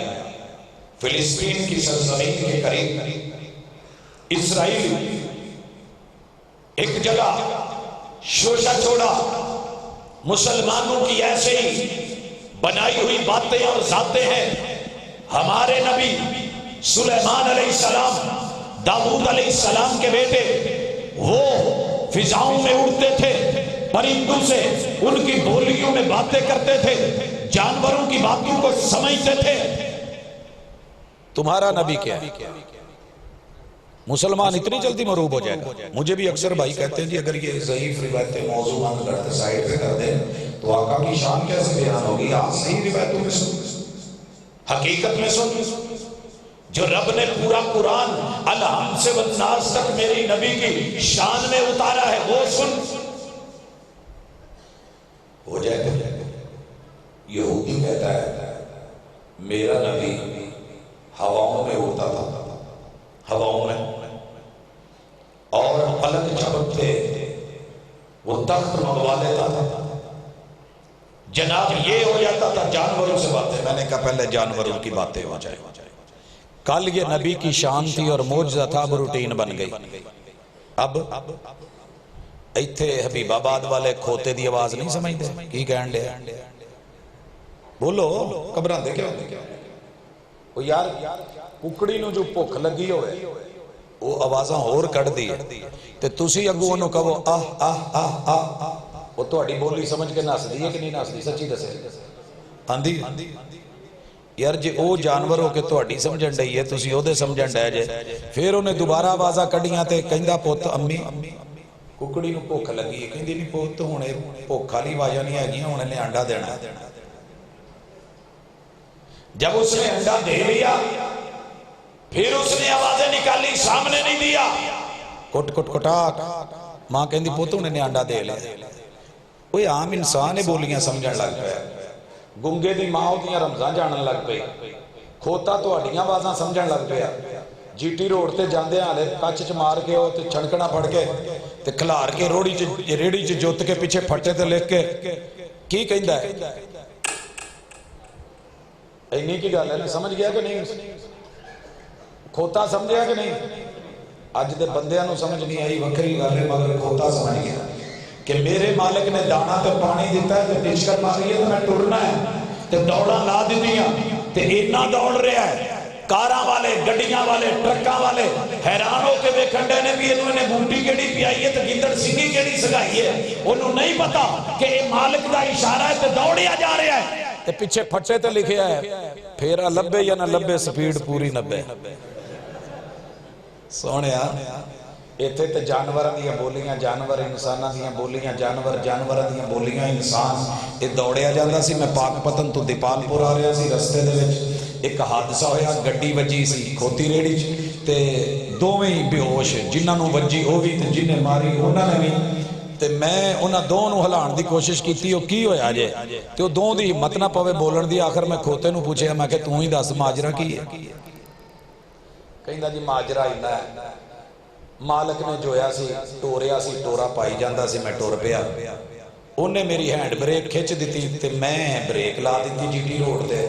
فلسطین کی سرزمین کے قریب، اسرائیل، ایک جگہ شوشہ چھوڑا، مسلمانوں کی ایسے ہی بنائی ہوئی باتیں اور ذاتیں ہیں۔ ہمارے نبی سلیمان علیہ السلام، داؤد علیہ السلام کے بیٹے، وہ فضاؤں میں اڑتے تھے، پرندوں سے ان کی بولیوں میں باتیں کرتے تھے، جانوروں کی باتوں کو سمجھتے تھے۔ تمہارا نبی کیا ہے؟ مسلمان اتنی جلدی مروب ہو جائے گا؟ مجھے بھی اکثر بھائی کہتے ہیں جی اگر یہ ضعیف روایتیں موضوع بند کرتے سائڈ پہ کر دیں تو آقا کی شان کیسے بیان ہوگی؟ آپ صحیح روایتوں میں سن، حقیقت میں سن، جو رب نے پورا قرآن الحم سے والناس تک میری نبی کی شان میں اتارا ہے وہ سن۔ ہو جائے گا؟ یہودی کہتا ہے میرا نبی ہواؤں میں اڑتا تھا، ہواؤں میں، اور پلک جھپکتے وہ تخت منگوا لیتا تھا، جناب یہ ہو جاتا تھا، جانوروں سے باتیں۔ میں نے کہا پہلے جانوروں کی باتیں ہو جائے۔ کل یہ نبی کی شان تھی اور معجزہ تھا، اب روٹین بن گئی۔ اب ایتھے حبیب آباد والے کھوتے دی آواز نہیں سمجھتے کی کہن دے؟ بولو قبران دے کیا وہ یار ککڑی نو جو بھوک لگی ہوئے وہ آوازاں اور کٹ دی تے تسی اگوں انہوں کہو آہ آہ آہ آہ، وہ تہاڈی بولی سمجھ کے نس دی ہے کہ نہیں نس دی؟ سچی دسے آندھی یار جی او جانور ہو کے تہاڈی سمجھن ڈئی ہے، تسی او دے سمجھن ڈے جے، پھر انہیں دوبارہ آوازاں کڈیاں تے کہندا پوت امی ککڑی نو بھوک لگی ہے، کہندی نہیں پوت ہونے بھوک والی آوازاں نہیں ہیگیاں، ہن نے انڈا دینا۔ جب اس نے انڈا دے لیا پھر اس نے آوازیں نکالی، سامنے نہیں دیا، کٹ کٹ کٹاک، ماں کہندی پوتوں نے انڈا دے لیا۔ وہ عام انسان بولیاں سمجھن لگ پیا، گنگے دی ماں ہوتیاں رمضان جانن لگ پئی، کھوتا تو ہڈیاں بازاں سمجھن لگ پیا، جی ٹی روڈ تے جاندے آلے کچ چ مار کے تے چھڑکنا پھڑ کے تے کھلار کے ریڑی چ جوت کے پیچھے پھٹے تے لکھ کے کی کہندا ہے؟ اینی کی گل ہے نا، سمجھ گیا کہ نہیں؟ کھوتا سمجھیا کہ نہیں؟ اج دے بندیاں نو سمجھ نہیں آئی، وکری گل ہے، مگر کھوتا سمجھ گیا کہ میرے مالک نے دانا تے پانی دیتا ہے تے ٹچکر ماری ہے تے میں ٹرنا ہے تے دوڑاں لا دتیاں تے اتنا دوڑ رہا ہے، کاراں والے، گڈیاں والے، ٹرکاں والے حیران ہو کے ویکھن ڈے نے بھی انہوں نے بوٹی کیڑی پیائی ہے تے گدڑ سنگھی کیڑی سگائی ہے، انہوں نہیں پتا کہ یہ مالک دا اشارہ ہے تے دوڑیا جا رہا ہے تے پیچھے پھٹے تے لکھیا ہے پھیرا لبے یا نہ لبے سپیڈ پوری 90۔ سونیا ایتھے تے جانوراں دیاں بولیاں جانور، انساناں دیاں بولیاں جانور، جانوراں دیاں بولیاں انسان، اے دوڑیا جاندا سی۔ میں پاک پتن تو دیپال پور آ رہا سی، رستے دے وچ ایک حادثہ ہویا، گڈی وجی سی کھوتی ریڑی چ تے دوویں ہی بے ہوش، جنہاں نوں وجی او وی تے جنہیں ماری انہاں نے بھی، تے میں انہاں دو نوں ہلان دی کوشش کیتی، او کی ہویا جے تے او دو دی ہمت نہ پوے بولن دی، آخر میں کھوتے نوں پوچھیا، میں کہ تو ہی دس ماجرا کی ہے؟ کہندا جی ماجرا اینا ہے، مالک نے جویا سی ٹوریا سی، ٹورا پائی جاندہ سی، میں ٹور پیا، انہیں میری ہینڈ بریک کھچ دیتی تے میں بریک لا دیتی جی ٹی روڈ تے،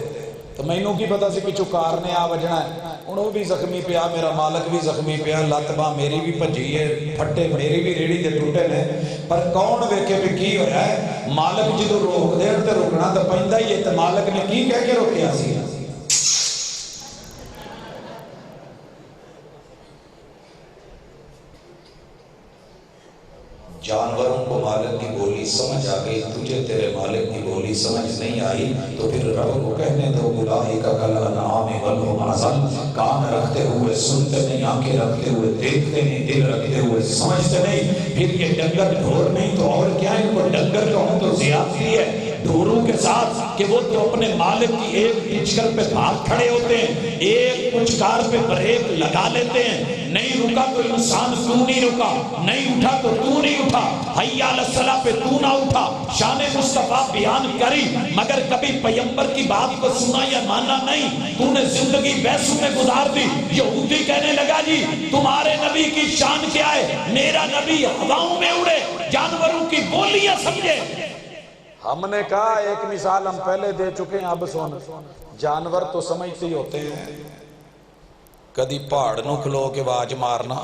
تو میں انہوں کی پتا سی پچھو کار نے آ وجنا ہے، انہوں بھی زخمی پیا، میرا مالک بھی زخمی پیا، لاتباں میری بھی بھجی ہے، پھٹے میری بھی ریڑی دے ٹوٹے نے، پر کون ویکھے بھی کی ہویا ہے؟ مالک جدو روک دے تے روکنا تو پہندہ ہی ہے، تے مالک نے کی کہہ کے روکیا سی؟ جانوروں کو مالک کی بولی سمجھ آ گئی، تجھے تیرے مالک کی بولی سمجھ نہیں آئی تو پھر رب کو کہنے دو اولئک کالانعام بل ھم اضل، کان رکھتے ہوئے سنتے نہیں، آنکھیں رکھتے ہوئے دیکھتے نہیں، دل رکھتے ہوئے سمجھتے نہیں، پھر یہ ڈنگر ڈھور نہیں تو اور کیا؟ ان کو ڈنگر کہوں تو زیادتی ہے ڈھوروں کے ساتھ کہ وہ تو اپنے مالک کی ایک ٹچکر پہ بھاگ کھڑے ہوتے ہیں، ایک پچکار پہ بریک لگا لیتے ہیں، نہیں رکا تو انسان تو نہیں رکا، نہیں اٹھا تو تو نہیں اٹھا، حی علی الصلاۃ پہ تو نہ اٹھا، شان مصطفیٰ بیان کری مگر کبھی پیغمبر کی بات کو سنا یا مانا نہیں، تو نے زندگی بیسوں میں گزار دی۔ یہودی کہنے لگا جی تمہارے نبی کی شان کیا ہے؟ میرا نبی ہواؤں میں اڑے، جانوروں کی بولیاں سمجھے۔ ہم نے کہا ایک مثال ہم پہلے دے چکے ہیں، اب سن، جانور تو سمجھتے ہی ہوتے ہیں، کدی پہاڑ نو کھلو کے آواز مارنا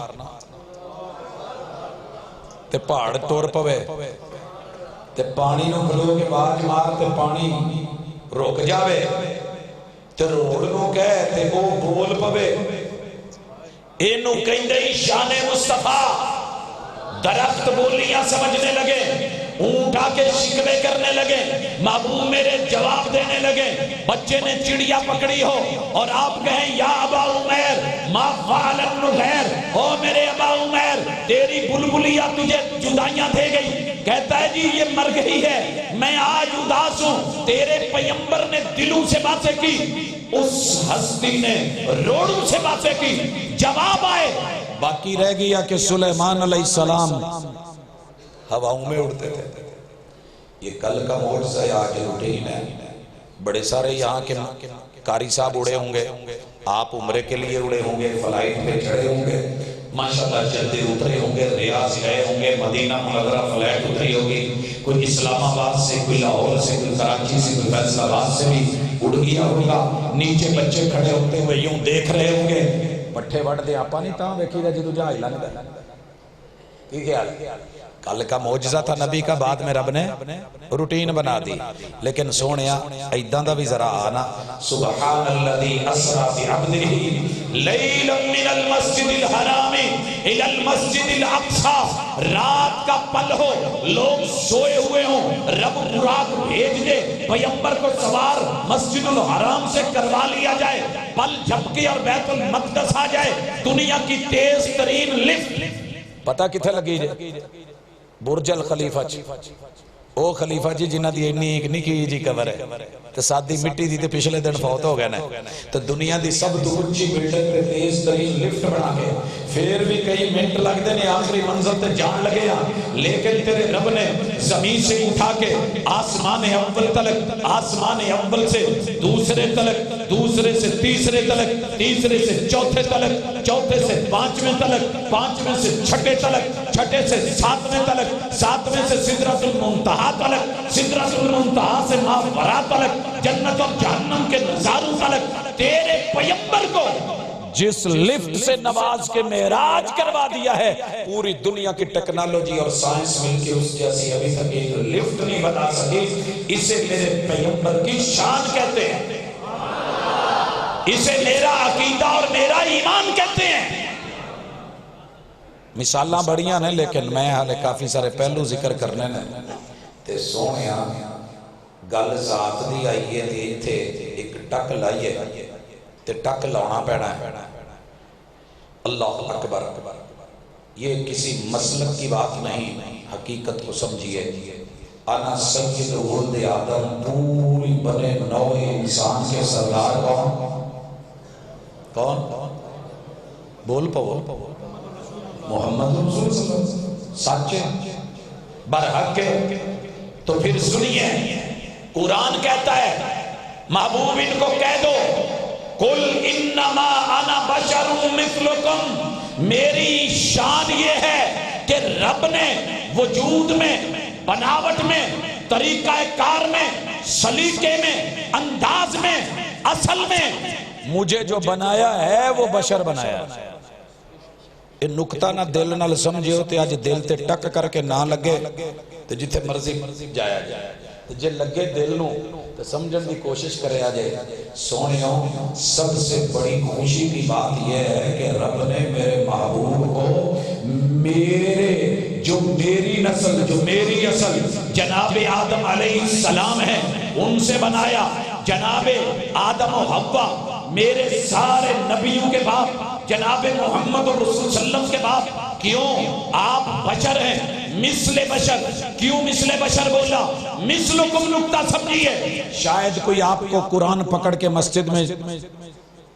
تے پہاڑ ٹر پوے، تے پانی نو کھلو کے آواز مار تے پانی رک جاوے، تے روڑ نو کہے تے وہ بول پوے۔ اینو کہندے شان مصطفیٰ۔ درخت بولیاں سمجھنے لگے، اونٹ آ کے شکوے کرنے لگے، محبوب میرے جواب دینے لگے۔ بچے نے چڑیا پکڑی ہو اور آپ کہیں یا ابا عمیر ما فعل النغیر، او میرے ابا عمیر تیری بلبلیاں تجھے جدائیاں دے گئی، کہتا ہے جی یہ مر گئی ہے، میں آج اداس ہوں۔ تیرے پیغمبر نے دلوں سے باتیں کی، اس ہستی نے روڑوں سے باتیں کی، جواب آئے۔ باقی رہ گیا کہ سلیمان علیہ السلام ہواؤں میں اڑتے تھے۔ یہ کل کا معجزہ ہے، آج روٹین ہے۔ بڑے سارے یہاں کے قاری صاحب اڑے ہوں گے، آپ عمرے کے لیے اڑے ہوں گے، فلائٹ پہ چڑھے ہوں گے، ماشاءاللہ جدے اترے ہوں گے، ریاض گئے ہوں گے، مدینہ منورہ فلائٹ اتری ہوگی، کوئی اسلام آباد سے، کوئی لاہور سے، کوئی کراچی سے، کوئی فیصل آباد سے بھی اڑ گیا ہوگا۔ نیچے بچے کھڑے ہوتے ہوئے یوں دیکھ رہے ہوں گے، پٹھے وٹ دے آپا نہیں تاں ویکھی دا جدو جہاز لنگدا کی خیال۔ کل کا معجزہ تھا نبی کا، بعد میں رب نے روٹین بنا دی۔ لیکن سونیا ایداں دا بھی ذرا آنا، سبحان الذی اسری بعبدہ لیلا من المسجد الحرام الی المسجد الاقصی۔ رات کا پل ہو، لوگ سوئے ہوئے ہوں، رب براق بھیج دے، پیغمبر کو سوار مسجد الحرام سے کروا لیا جائے، پل جھپکے اور بیت المقدس آ جائے۔ دنیا کی تیز ترین لفٹ پتہ کتھے لگی جائے؟ برج الخلیفہ چی، او خلیفہ جی جنہ دی اینی ایک نکی جی کور ہے تو سادی مٹی دی تے پچھلے دن فوت ہو گئے نا، تو دنیا دی سب تو اونچی بلڈنگ تے تیز ترین لفٹ بنا کے پھر بھی کئی منٹ لگ دے نے آخری منزل تے جان لگے ہاں، لیکن تیرے رب نے زمین سے اٹھا کے آسمان اول تلک، آسمان اول سے دوسرے تلک، دوسرے سے تیسرے تلک، تیسرے سے چوتھے تلک، چوتھے سے پانچویں تلک، پانچویں سے چھٹے تلک، چھٹے سے ساتویں تلک، ساتویں سے سدرۃ المنتہا تلک، سدرۃ المنتہا سے ماوراء تلک، جنت اور جہنم کے نظاروں تلک۔ تیرے پیغمبر کو جس لفٹ سے نواز کے معراج کروا دیا ہے، پوری دنیا کی ٹیکنالوجی اور سائنس مل کے اس جیسی ابھی تک ایک لفٹ نہیں بنا سکی۔ اسے میرے پیغمبر کی شان کہتے ہیں، اسے میرا عقیدہ اور میرا ایمان کہتے ہیں۔ مثالاں بڑیاں نے، لیکن میں حالے کافی سارے پہلو ذکر کرنے نے تے سونیا گل ذات دی آئیے تے تھے ایک ٹک لائیے تے ٹک لاؤنا پینا ہے۔ اللہ اکبر، یہ کسی مسلک کی بات نہیں، حقیقت کو سمجھیے۔ انا سید ولد آدم، پوری بنے نوع انسان کے سردار کون؟ بول پاؤ، محمد رسول صلی اللہ علیہ وسلم، سچے برحق کے۔ تو پھر سنیے، قرآن کہتا ہے محبوب ان کو کہہ دو قل انما انا بشر مثلکم، میری شان یہ ہے کہ رب نے وجود میں، بناوٹ میں، طریقہ کار میں، سلیقے میں، انداز میں، اصل میں مجھے جو بنایا ہے وہ بشر بنایا ہے۔ یہ نکتہ نہ دل نہ سمجھے ہوتے، آج دل تے ٹک کر کے نہ لگے تو جتھے مرضی جایا جائے، جے لگے دل نو تو سمجھن دی کوشش کرے آجے۔ سونیوں سب سے بڑی خوشی کی بات یہ ہے کہ رب نے میرے محبوب کو میرے جو میری نسل، جو میری اصل جناب آدم علیہ السلام ہے ان سے بنایا۔ جناب آدم و حوا میرے سارے نبیوں کے باپ، جناب محمد رسول صلی اللہ علیہ وسلم کے باپ۔ کیوں؟ آپ بشر ہیں، مثل بشر۔ کیوں مثل بشر بولا؟ مثلکم نکتہ سمجھیے۔ شاید کوئی آپ کو قرآن پکڑ کے مسجد میں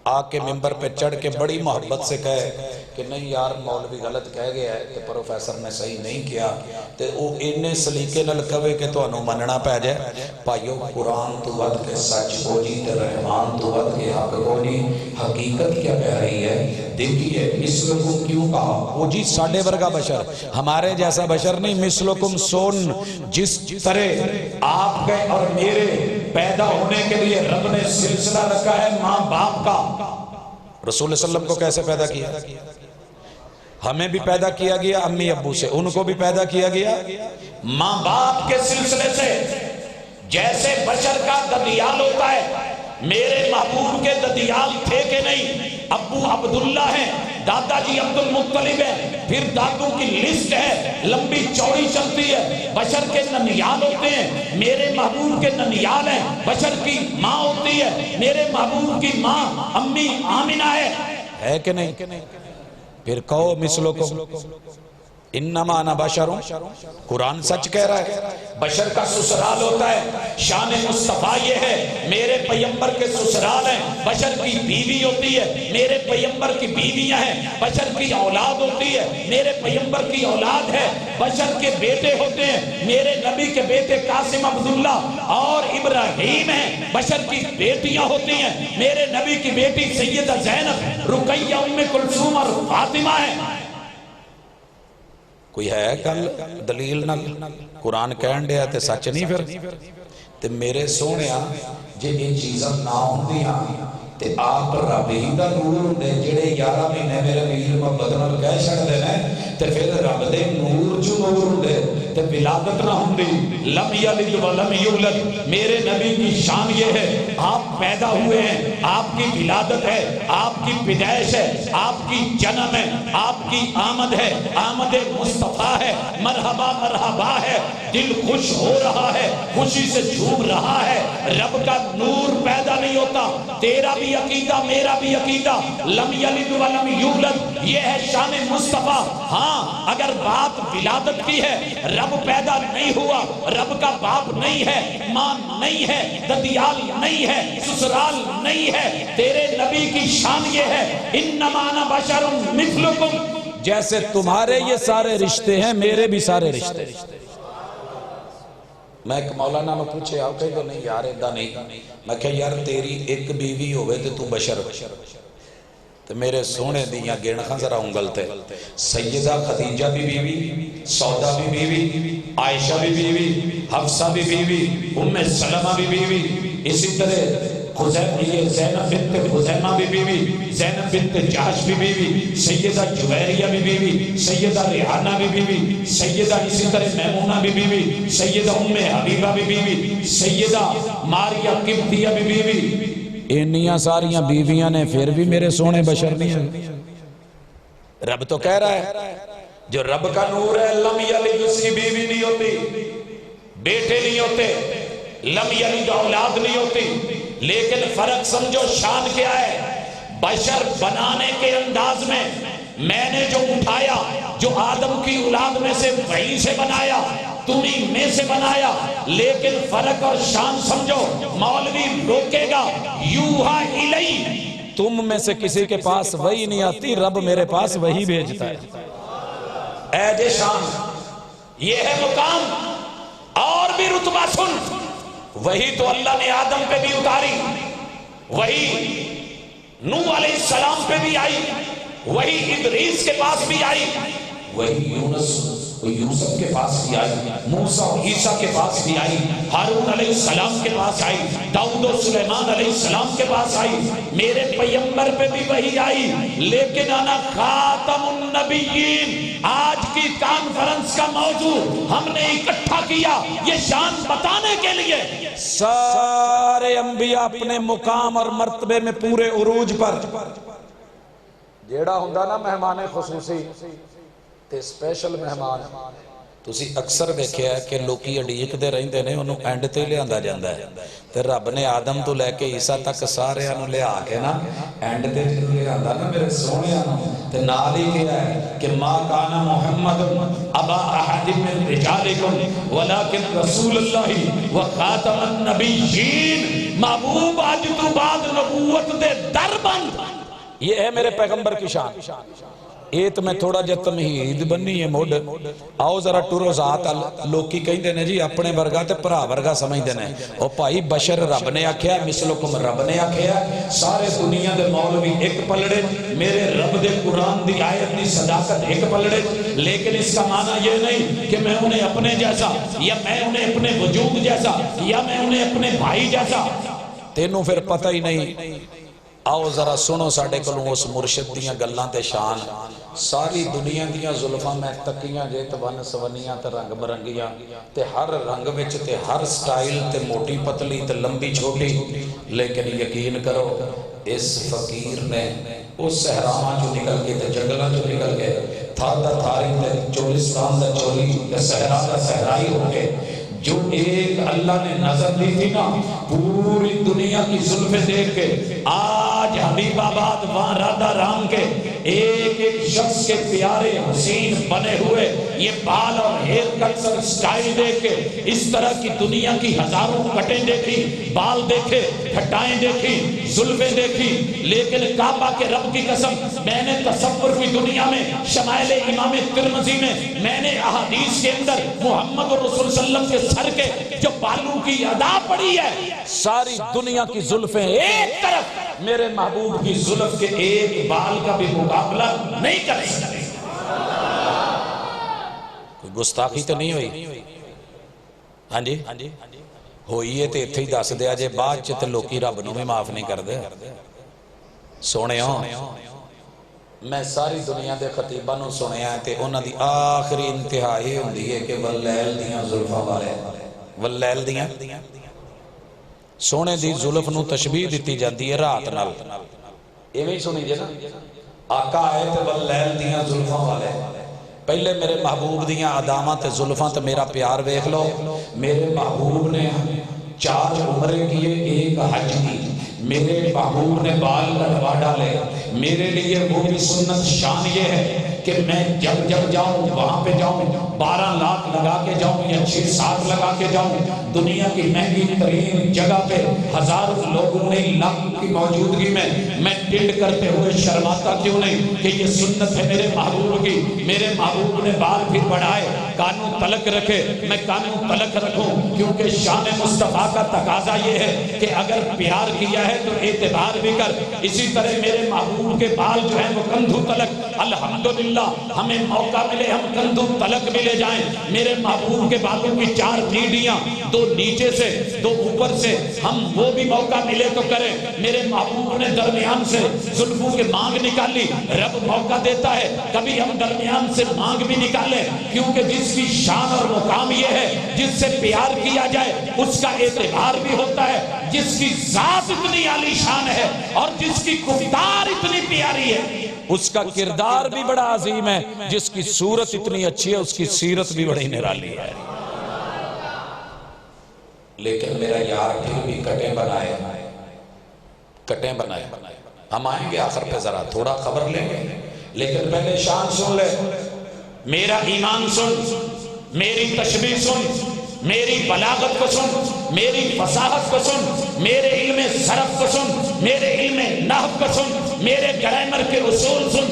آ کے ممبر پہ چڑھ کے بڑی محبت سے کہے کہ نہیں یار مولوی غلط کہہ گیا ہے کہ پروفیسر نے صحیح نہیں کیا تے او انہیں سلیقے نال کہے کہ تانوں مننا پے جائے بھائیو قرآن تو ود کے سچ کو جی تے رحمان تو ود کے حق کو جی حقیقت کیا کہہ رہی ہے دیکھیے مثلکم کیوں کہا وہ جی ساڑھے ورگا بشر ہمارے جیسا بشر نہیں مثلکم سون جس طرح آپ کے اور میرے پیدا ہونے کے لیے رب نے سلسلہ رکھا ہے ماں باپ کا رسول صلی اللہ علیہ وسلم کو کیسے پیدا کیا ہمیں بھی پیدا کیا گیا امی ابو سے ان کو بھی پیدا کیا گیا ماں باپ کے سلسلے سے جیسے بشر کا ددیال ہوتا ہے میرے محبوب کے ددیال تھے کہ نہیں ابو عبداللہ ہیں دادا جی عبد المطلب ہیں پھر دادوں کی لسٹ ہے لمبی چوڑی چلتی ہے بشر کے ننیال ہوتے ہیں میرے محبوب کے ننیال ہیں بشر کی ماں ہوتی ہے میرے محبوب کی ماں امی آمنہ ہے کہ نہیں پھر کہو مثلکم انما انا بشر قرآن سچ کہہ رہا ہے بشر کا سسرال ہوتا ہے شان مصطفیٰ یہ ہے میرے پیمبر کے سسرال ہیں بشر کی بیوی ہوتی ہے میرے پیمبر کی بیویاں ہیں بشر کی اولاد ہوتی ہے میرے پیمبر کی اولاد ہے بشر کے بیٹے ہوتے ہیں میرے نبی کے بیٹے قاسم عبداللہ اور ابراہیم ہیں بشر کی بیٹیاں ہوتی ہیں میرے نبی کی بیٹی سیدہ زینب رقیہ ام کلثوم اور فاطمہ ہیں کوئی ہے کل دلیل نہ قرآن کہن دیا تے سچ نہیں پھر تے میرے سونیا جے یہ چیزاں نہ ہوندیاں تے آپ رب ہی دا نور ہوندے جڑے 11 مہینے میرے ویر محبت نال کہہ چھڑدے نے تے پھر رب دے نور جو نور ہوندے تے ولادت نہ ہوندی لم یلد ولم یولد میرے نبی کی شان یہ ہے آپ پیدا ہوئے ہیں آپ کی ولادت ہے آپ کی پیدائش ہے آپ کی جنم ہے آپ کی آمد ہے آمد مصطفیٰ ہے مرحبا مرحبا ہے دل خوش ہو رہا ہے خوشی سے جھوم رہا ہے رب کا نور پیدا نہیں ہوتا تیرا بھی عقیدہ میرا بھی عقیدہ لم یلد ولم یولد یہ ہے شان مصطفیٰ ہاں اگر بات ولادت کی ہے رب پیدا نہیں ہوا رب کا باپ نہیں ہے ماں نہیں ہے ددیال نہیں ہے سسرال نہیں ہے تیرے نبی کی شان یہ ہے انما انا بشر مثلکم جیسے تمہارے یہ سارے رشتے ہیں میرے بھی سارے رشتے میں ایک مولانا میں پوچھے آپ کہے کہ نہیں یار ادھا نہیں میں کہا یار تیری ایک بیوی ہوئے تے تو بشر تو میرے سونے دیاں گینخاں ذرا انگلتے سیدہ خدیجہ بھی بیوی سودا بھی بیوی عائشہ بھی بیوی حفصہ بھی بیوی ام سلمہ بھی بیوی اسی طرح زینب بنت خزیمہ بھی بیوی زینب بنت جہش بھی بیوی سیدہ جویریہ بھی بیوی سیدہ ریحانہ بھی بیوی سیدہ اسی طرح میمونہ بھی بیوی سیدہ ام حبیبہ بھی بیوی سیدہ ماریہ قبطیہ بھی بیوی انیاں ساریاں بیویاں نے پھر بھی میرے سونے بشر نہیں ہیں رب تو کہہ رہا ہے جو رب کا نور ہے لم یلد اس کی بیوی نہیں ہوتی بیٹے نہیں ہوتے لم یلد اولاد نہیں ہوتی لیکن فرق سمجھو شان کیا ہے بشر بنانے کے انداز میں نے جو اٹھایا جو آدم کی اولاد میں سے وہیں سے بنایا تمہیں میں سے بنایا لیکن فرق اور شان سمجھو مولوی روکے گا یوہا الی تم میں سے کسی کے پاس وہی نہیں آتی رب میرے پاس وہی بھیجتا ہے اے جے شان یہ ہے مقام اور بھی رتبہ سن وہی تو اللہ نے آدم پہ بھی اتاری وہی نوح علیہ السلام پہ بھی آئی وہی ادریس کے پاس بھی آئی وہی یوسف کے پاس بھی آئی موسیٰ و عیسیٰ کے پاس بھی آئی ہارون علیہ السلام کے پاس آئی داؤد و سلیمان علیہ السلام کے پاس آئی میرے پیمبر پہ بھی وہی آئی لیکن انا خاتم النبیین آج کی کانفرنس کا موضوع ہم نے اکٹھا کیا یہ شان بتانے کے لیے سارے انبیاء اپنے مقام اور مرتبے میں پورے عروج پر جیڑا ہوندا نا مہمان خصوصی تے سپیشل مہمان تسی اکثر دیکھیا ہے کہ لوکی اڈیک دے رہندے نے انہوں اینڈ تے لے آندا جاندا ہے تے رب نے آدم تو لے کے عیسیٰ تک سارے انہوں لے آکے نا اینڈ تے لے آندا نا میرے سونے انہوں تے نالی کیا ہے کہ ما کانا محمد ابا احد من رجالکم ولیکن رسول اللہ و خاتم النبیین محبوب آج تو بعد نبوت دے در بند. یہ ہے میرے پیغمبر کی شان. ایت میں تھوڑا جا تمہید بنی ہے موڈ. آؤ ذرا ٹورو ذات لوکی کہیں دینے جی اپنے ورگا تے پرا ورگا سمجھ دینے. او پائی بشر رب نے آکھیا, مثلکم رب نے آکھیا. سارے دنیا دے مولوی ایک پلڑے, میرے رب دے قرآن دی آیت دی صداقت ایک پلڑے. لیکن اس کا معنی یہ نہیں کہ میں انہیں اپنے جیسا, یا میں انہیں اپنے وجود جیسا, یا میں انہیں اپنے بھائی جیسا. تینوں پھر پتہ ہی نہیں. آؤ ذرا سنو ساڑھے کلوں اس مرشد دیاں گلاں تے شان. ساری دنیا دیاں ظلفاں میں تکیاں جے تے ون سونیاں تے رنگ برنگیاں تے ہر رنگ وچ تے ہر سٹائل تے موٹی پتلی تے لمبی چھوٹی. لیکن یقین کرو اس فقیر نے اس صحراواں جو نکل کے تے جنگلاں جو نکل کے تھار دا تھاری تے چولستان دا چولی تے صحرا دا صحرائی ہو کے جو ایک اللہ نے نظر دی تھی نا پوری دنیا کی ظلفیں دیکھ کے, آج حبیب آباد وہاں رادہ رام کے ایک ایک شخص کے پیارے حسین بنے ہوئے یہ بال اور ہیئر کٹ سر سٹائل دیکھ کے اس طرح کی دنیا کی ہزاروں کٹیں دیکھی, بال دیکھے, کھٹائیں دیکھی, ظلفیں دیکھی. لیکن کعبہ کے رب کی قسم میں نے تصور کی دنیا میں شمائل امام ترمذی میں نے احادیث کے اندر محمد رسول صلی اللہ علیہ وسلم کے سر کے جو بالوں کی ادا پڑی ہے, ساری دنیا کی ظلفیں ایک طرف, میرے محبوب کی ظلف کے ایک بال کا بھی مقابلہ نہیں کر سکتے. کوئی گستاخی تو نہیں ہوئی؟ ہاں جی ہوئی ہے تے اتھے ہی دس دیا جے بعد چتے لوکی رب نو میں معاف نہیں کر دے. سونے ہوں میں ساری دنیا دے خطیبہ نو سنے آئے تے انہاں دی آخری انتہائی ہوندی ہے کہ واللیل دیاں ظلفہ والے, واللیل دیاں سونے دی ظلف نو تشبیح دیتی جاندی ہے رات نال. یہ بھی سنی جے نا, آقا آئے تے واللیل دیاں ظلفہ والے. پہلے میرے محبوب دیاں عدامہ تے ظلفاں تے میرا پیار ویکھ لو. میرے محبوب نے 4 عمرے کیے, ایک حج کی. میرے محبوب نے بال کٹوا ڈالے. میرے لیے وہ بھی سنت شان یہ ہے کہ میں جب جاؤں وہاں پہ جاؤں 12 لاکھ لگا کے جاؤں یا 6-7 لگا کے جاؤں. دنیا کی مہنگی ترین جگہ پہ ہزاروں لوگوں نے لاکھ کی موجودگی میں ٹلڈ کرتے ہوئے شرماتا کیوں نہیں کہ یہ سنت ہے میرے محبوب کی. میرے محبوب نے بال بھی بڑھائے, کانوں تلک رکھے, میں کانوں تلک رکھوں کیونکہ شان مصطفیٰ کا تقاضا یہ ہے کہ اگر پیار کیا ہے تو اعتبار بھی کر. اسی طرح میرے محبوب کے بال جو ہیں وہ کندھوں تلک, الحمدللہ ہمیں موقع ملے ہم کندھوں تلک بھی لے جائیں. میرے محبوب کے بالوں کی 4 نیڈیاں, 2 نیچے سے 2 اوپر سے, ہم وہ بھی موقع ملے تو کریں. میرے محبوب نے درمیان سے زلفوں کے مانگ نکالی. رب موقع دیتا ہے کبھی ہم درمیان سے مانگ بھی نکالیں, کیونکہ جس کی شان اور مقام یہ ہے جس سے پیار کیا جائے اس کا اعتبار بھی ہوتا ہے. جس کی ذات اتنی عالی شان ہے اور جس کی گفتار اتنی پیاری ہے اس کا کردار بھی بڑا عظیم ہے. جس کی صورت اتنی اچھی ہے اس کی سیرت بھی بڑی نرالی ہے. لیکن میرا یار پھر بھی کٹیں بنائے. ہم آئیں گے آخر پہ ذرا تھوڑا خبر لیں گے, لیکن پہلے شان سن لے. میرا ایمان سن, میری تشبیہ سن, میری بلاغت کو سن, میری فصاحت کو سن, میرے علم صرف کو سن, میرے علم نحو کو سن, میرے گرامر کے اصول سن.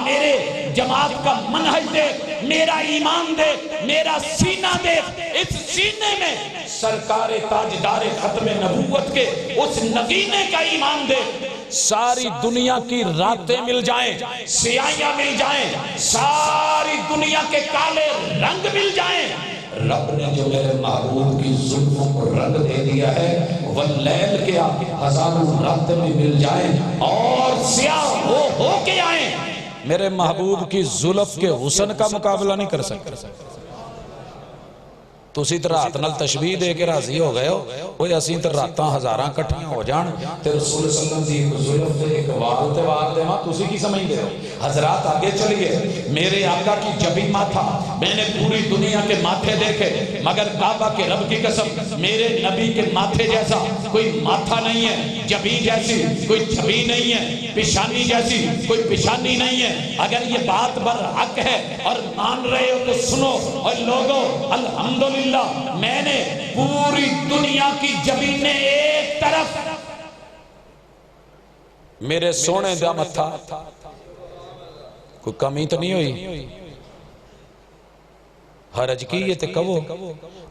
میرے جماعت کا منہج دیکھ, میرا ایمان دیکھ, میرا سینہ دیکھ. اس سینے میں سرکار تاجدار ختم نبوت کے اس نگینے کا ایمان دیکھ. ساری دنیا کی راتیں مل جائیں, سیاہیاں مل جائیں, ساری دنیا کے کالے رنگ مل جائیں, رب نے جو میرے محبوب کی زلفوں کو رنگ دے دیا ہے واللیل کے ہزاروں راتیں بھی مل جائیں اور سیاہ ہو کے آئیں, میرے محبوب کی زلف کے حسن کا مقابلہ نہیں کر سکتے. تو اسی طرح رات نال تشبیہ دے کے راضی ہو گئے ہو وہ اسی طرح راتاں ہزاراں کٹھیاں ہو جان تے رسول صلی اللہ علیہ وسلم دی ایک ظلف تے ایک وال تے وال دے ماں تسی کی سمجھ دے ہو. حضرات آگے چلیے. میرے آقا کی جبی ماتھا میں نے پوری دنیا کے ماتھے دیکھے مگر کعبہ کے رب کی قسم میرے نبی کے ماتھے جیسا کوئی ماتھا نہیں ہے, جبی جیسی کوئی جبی نہیں ہے, پیشانی جیسی کوئی پیشانی نہیں ہے. اگر یہ بات برحق ہے اور مان رہے ہو تو سنو. اور لوگوں الحمدللہ میں نے پوری دنیا کی جبینیں ایک ایک طرف میرے سونے دا متھا، کوئی کمی تو نہیں ہوئی؟ حرج کی یہ تے کہو،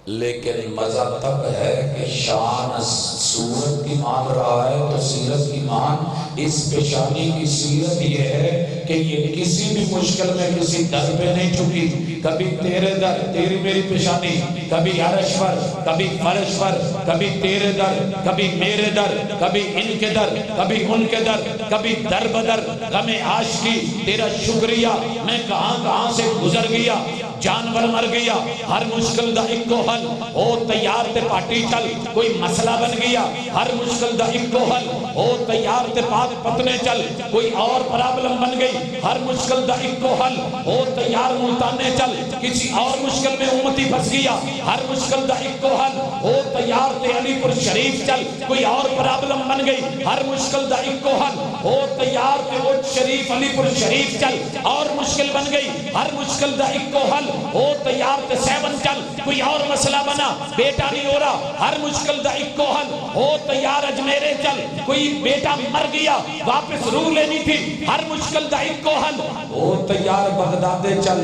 لیکن مزہ تب ہے کہ شان صورت کی مان رہا ہے تو سیرت کی مان اس پیشانی کی سیرت یہ ہے کہ یہ کسی بھی مشکل میں کسی در پہ نہیں چکی، کبھی تیرے در تیری میری پیشانی، کبھی عرش پر، کبھی فرش پر، کبھی تیرے در، کبھی میرے در، کبھی ان کے در، کبھی ان کے در، کبھی در بدر غم عاشقی تیرا شکریہ میں کہاں کہاں سے گزر گیا، جانور مر گیا، ہر مشکل دا اکو حل او تیار تے پاٹی چل، کوئی مسئلہ بن گیا، ہر مشکل دا اکو حل او تیار تے پاک پتنے چل، کوئی اور پرابلم بن گئی، ہر مشکل دا اکو حل او تیار ملتانے چل، کسی اور مشکل میں امتی پھنس گیا، ہر مشکل دا اکو حل او تیار تے علی پور شریف چل، کوئی اور پرابلم بن گئی، ہر مشکل دا اکو حل او تیار تے اٹھ شریف علی پور شریف چل، اور مشکل بن گئی، ہر مشکل دا اکو حل او تیار تے سیون چل، کوئی اور مسئلہ بنا، بیٹا نہیں ہو رہا، ہر مشکل دا اکو حل او تیار اجمیرے چل، کوئی بیٹا مر گیا واپس روح لینی تھی، ہر مشکل دا اکو حل او تیار بغدادے چل،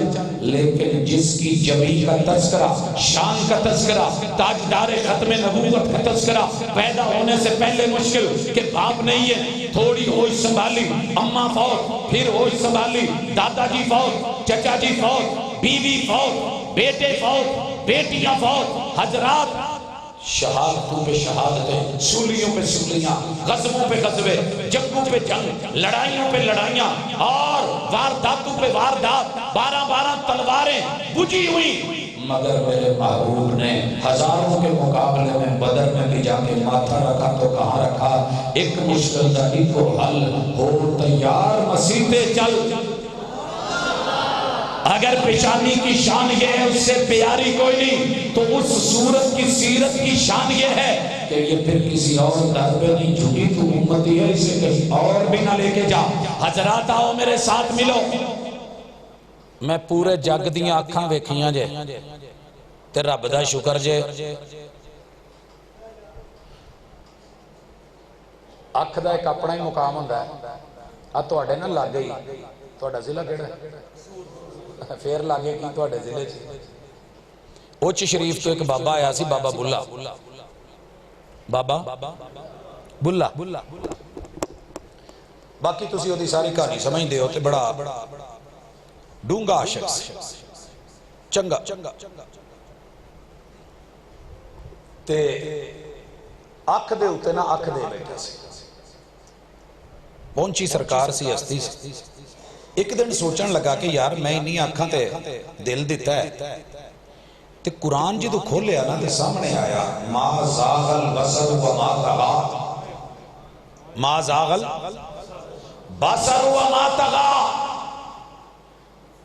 لیکن جس کی جبی کا تذکرہ، شان کا تذکرہ، تاجدار ختم نبوت کا تذکرہ، پیدا ہونے سے پہلے مشکل کہ باپ نہیں ہے، تھوڑی ہوش سنبھالی، اماں فوت، پھر ہوش سنبھالی، دادا جی فوت، چچا جی فوت، بیوی فوت، بیٹے فوت، بیٹیاں فوت، حضرات شہادتوں پہ شہادتیں، سولیوں پہ سولیاں، غزبوں پہ غزبے، جنگوں پہ جنگ، لڑائیوں پہ لڑائیاں، اور وارداتوں پہ واردات، 12 تلواریں بجھی ہوئی، مگر میرے محبوب نے ہزاروں کے مقابلے میں بدر میں بھی جا کے ماتھا رکھا تو کہاں رکھا؟ ایک مشکل دا ایک حل ہو تیار مسیحے چل۔ اگر پیشانی کی شان یہ ہے اس سے پیاری کوئی نہیں، تو اس صورت کی سیرت کی شان یہ ہے کہ یہ پھر کسی اور در پہ نہیں جھکی، تو امتی ہے اسے کہیں اور بھی نہ لے کے جا۔ حضرات آؤ میرے ساتھ ملو، میں پورے جگ دیاں آنکھاں ویکھیاں جے تے رب دا شکر جے، اکھ دا ایک اپنا ہی مقام ہوندا ہے، آ تواڈے نہ لگ گئی، تواڈا ضلع کیڑا ہے؟ پھر لاگے کی تو اڈے ضلع اوچ شریف تو ایک بابا آیا سی، بابا بلا، بابا بلا، باقی تسی ہوتی ساری کہانی سمجھ دے ہوتے، بڑا ڈونگا عاشق سی، چنگا تے اکھ دے ہوتے نا اکھ دے بیٹھا سی، پہنچی سرکار سی ہستی سی، ایک دن سوچن لگا کہ یار میں انہی آنکھاں تے دل دیتا ہے، تے قرآن جدو کھولیا نا تے سامنے آیا ما زاغ البصر وما طغى، ما زاغ البصر وما طغى،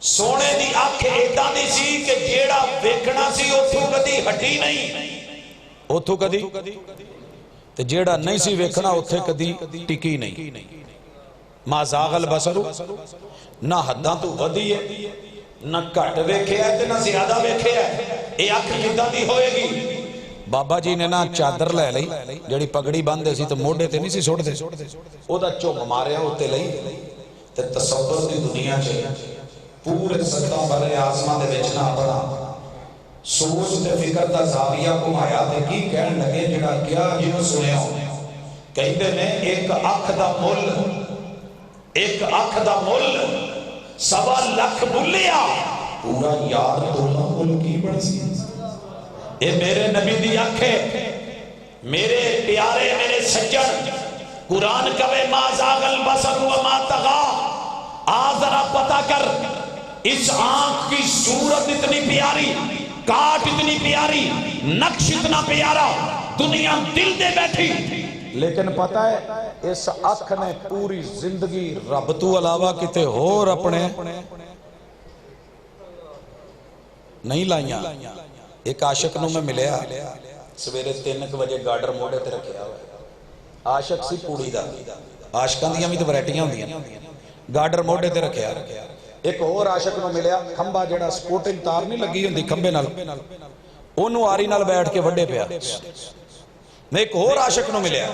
سونے دی آنکھ ایدہ نہیں سی کہ جیڑا ویکھنا سی اتھو کدی ہٹی نہیں، اتھو کدی تے جیڑا نہیں سی ویکھنا اتھے کدی ٹکی نہیں، ما زاغ البصر، نہ حداں تو ودی ہے، نہ کٹ ویکھے ہے تے نہ زیادہ ویکھے ہے، اے اکھ کداں دی ہوئے گی؟ بابا جی نے نا چادر لے لئی، جڑی پگڑی باندھے سی تو موڑے تے نہیں سی سوڑ دے، او دا چوم ماریا ہوتے لئی تے تصور دی دنیا چاہیے، پورے سکتہ بھرے آسمان دے بیچنا پڑا، سوچ تے فکر دا زاویہ کو آیا تے کی کہن لگے جڑا کیا جنہوں سنے ہو، کہتے نے ایک اکھ دا مل، ایک اکھ دا مل 1.25 لاکھ بلیا، پورا یار تولا مل کی بڑھ سی، اے میرے نبی دی اکھ ہے، میرے پیارے میرے سجن، قرآن کہے ما زاغ البصر وما طغى، ذرا پتہ کر اس آنکھ کی صورت اتنی پیاری، کاٹ اتنی پیاری، نقش اتنا پیارا، دنیا دل دے بیٹھی، لیکن پتہ ہے اس اکھ نے پوری زندگی رب تو علاوہ کتے اور اپنے نہیں لائیاں۔ ایک عاشق نو میں ملیا، سویرے 3 بجے گارڈر موڑے تے رکھیا ہوئے، عاشق سی پوڑی دا، عاشقاں دیاں بھی تو ورائٹیاں ہوندیاں، گارڈر موڑے تے رکھیا، ایک اور عاشق نو ملیا، کھمبا جڑا سپورٹنگ تار نہیں لگی ہوندی کھمبے نال، اونوں آری نال بیٹھ کے وڈے پیا، میں ایک اور عاشق نو ملیا،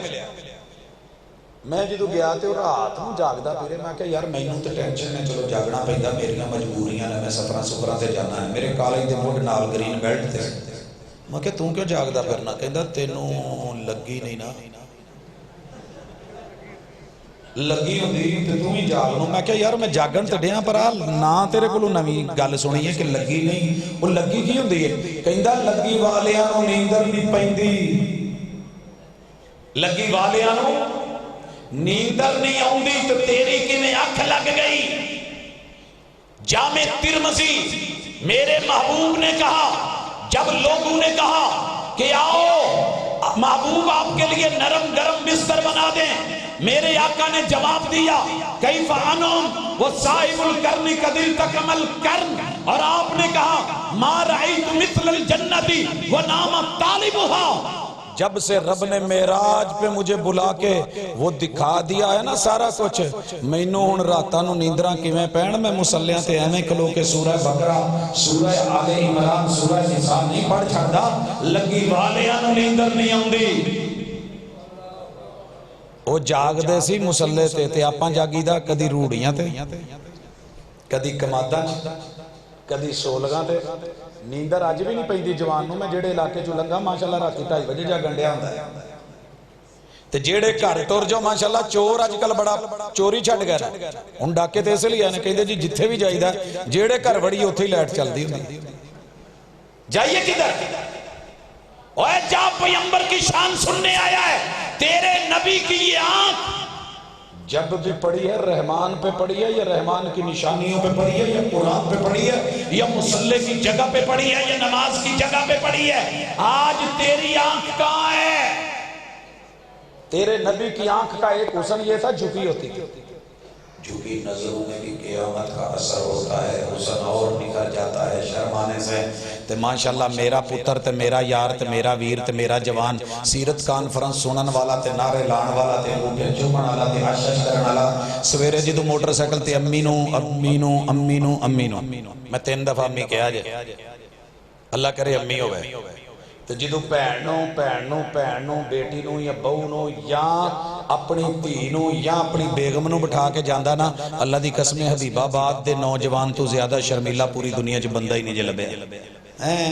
میں جدو گیا تے رات نو جاگدا پھرے، میں کہ یار مینوں تے ٹینشن ہے، چلو جاگنا پیندا، میریاں مجبوریاں نے، میں سفراں تے جانا ہے، میرے کالج دے مڈ نال گرین بیلٹ تے، میں کہ توں کیوں جاگدا پھرنا؟ کہندا تینوں لگی نہیں نا، لگی ہوندی تے توں ہی جاگ لو۔ میں کہ یار میں جاگن تے ڈیاں پر نہ تیرے کولوں نویں گل سنی ہے کہ لگی نہیں، وہ لگی کی ہوندی ہے؟ کہندا لگی والیاں نوں نیندر نہیں پیندی، لگی والیاں نوں نیندر نہیں آؤندی، تو تیری کیویں اکھ لگ گئی؟ جامع ترمذی، میرے محبوب نے کہا، جب لوگوں نے کہا کہ آؤ محبوب آپ کے لیے نرم گرم بستر بنا دیں، میرے آقا نے جواب دیا کیف انم وہ صاحب القرن قد التقم القرن، اور آپ نے کہا ما رأیت مثل الجنتی ونام طالبها۔ جب سے رب نے معراج پہ مجھے بلا کے وہ دکھا دیا ہے نا سارا کچھ، مینوں ہن راتاں نوں نیندراں کیویں پین؟ میں مصلیاں تے ایویں کھلو کے سورہ بقرہ، سورہ آل عمران، سورہ نساء نہیں پڑھ چھڑدا، لگی والیاں نوں نیندر نہیں آوندی۔ وہ جاگ دے سی مسلے تے آپاں جاگی دا کدی روڑیاں تے، کدی کماداں، کدی سولگاں تے۔ نیندر آج بھی نہیں پیندی جوان نوں۔ میں جیڑے علاقے چوں لنگا ماشاءاللہ راتی 2:30 بجے جاگن ڈیا ہوندا ہے، تے جیڑے گھر ٹر جو ماشاءاللہ چور اج کل بڑا چوری چھڈ گئے نا، ہن ڈاکے تے اس لیے نے کہندے جی جتھے بھی جائیدا جیڑے گھر وڑی اوتھے ہی لائٹ چلدی ہوندی، جائیے کدھر؟ اوے جا پیغمبر کی شان سننے آیا ہے، تیرے نبی کی یہ آنکھ جب بھی پڑھی ہے رحمان پہ پڑھی ہے، یا رحمان کی نشانیوں پہ پڑھی ہے، یا قرآن پہ پڑھی ہے، یا مصلی کی جگہ پہ پڑھی ہے، یا نماز کی جگہ پہ پڑھی ہے؟ آج تیری آنکھ کہاں ہے؟ تیرے نبی کی آنکھ کا ایک حسن یہ تھا، جھکی ہوتی تھی، جھکی نظروں میں بھی قیامت کا اثر ہوتا ہے، حسن اور نکل جاتا ہے شرمانے سے۔ تے ماشاءاللہ میرا پتر تے میرا یار تے میرا ویر تے میرا جوان سیرت کانفرنس سنن والا تے نعرے لان والا تے انگوٹھے چومن والا تے حشش کرن والا، سویرے جدو موٹر سائیکل تے امینو امینو امینو امینو، میں 3 دفعہ امی کہا جائے، اللہ کرے امی ہوئے، تو جدو پہنوں بیٹی نو یا بہو نو یا اپنی دھی نو یا اپنی بیگم نو بٹھا کے جاندہ نا، اللہ دی قسم حبیب آباد دے نوجوان تو زیادہ شرمیلا پوری دنیا جو بندہ ہی نہیں جے لبے،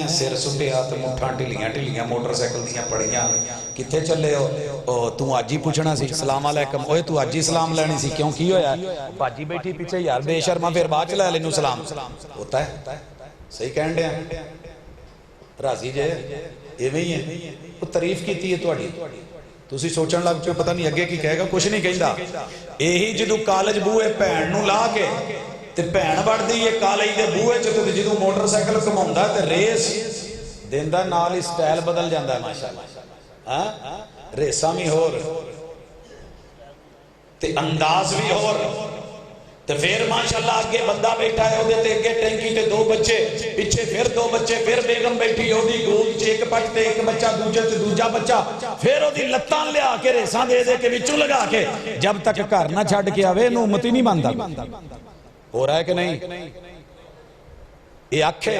سر سٹے ہاتھ مٹھاں ٹھلیاں موٹر سائیکل دیاں پڑیاں، کتے چلے ہو؟ تو آج ہی پوچھنا سی سلام علیکم، اوہ تو آج ہی سلام لینی سی، کیوں کی ہویا ہے؟ باجی بیٹھی پیچھے یار بے شرما، پھر بعد چلے لینو سلام ہوتا ہے، صحیح کہن دیا راضی جے ایویں ہی ہے، وہ تعریف کیتی ہے تواڈی، تسی سوچن لگ پے پتہ نہیں اگے کی کہے گا، کچھ نہیں کہندا۔ یہی جدو کالج بوئے بہن نو لا کے تے بہن بڑھدی ہے کالج دے بوئے چ، تے جدو موٹر سائیکل گھماوندا تے ریس دیندا نال ہی سٹائل بدل جاندا ہے ماشاءاللہ، ہاں ریساں بھی ہور تے انداز بھی ہور، تے پھر ماشاءاللہ آگے بندہ بیٹھا ہے، وہ تے اگے ٹینکی تے 2 بچے، پیچھے پھر 2 بچے، پھر بیگم بیٹھی ہے، دی گود چ 1 پٹ تے 1 بچہ، دوجے تے دوجا بچہ، پھر وہ دی لتاں لیا کے ریساں دے دے کے وچوں لگا کے، جب تک گھر نہ چھڈ کے آوے نو امتی نہیں بندا۔ ہو رہا ہے کہ نہیں؟ یہ آنکھیں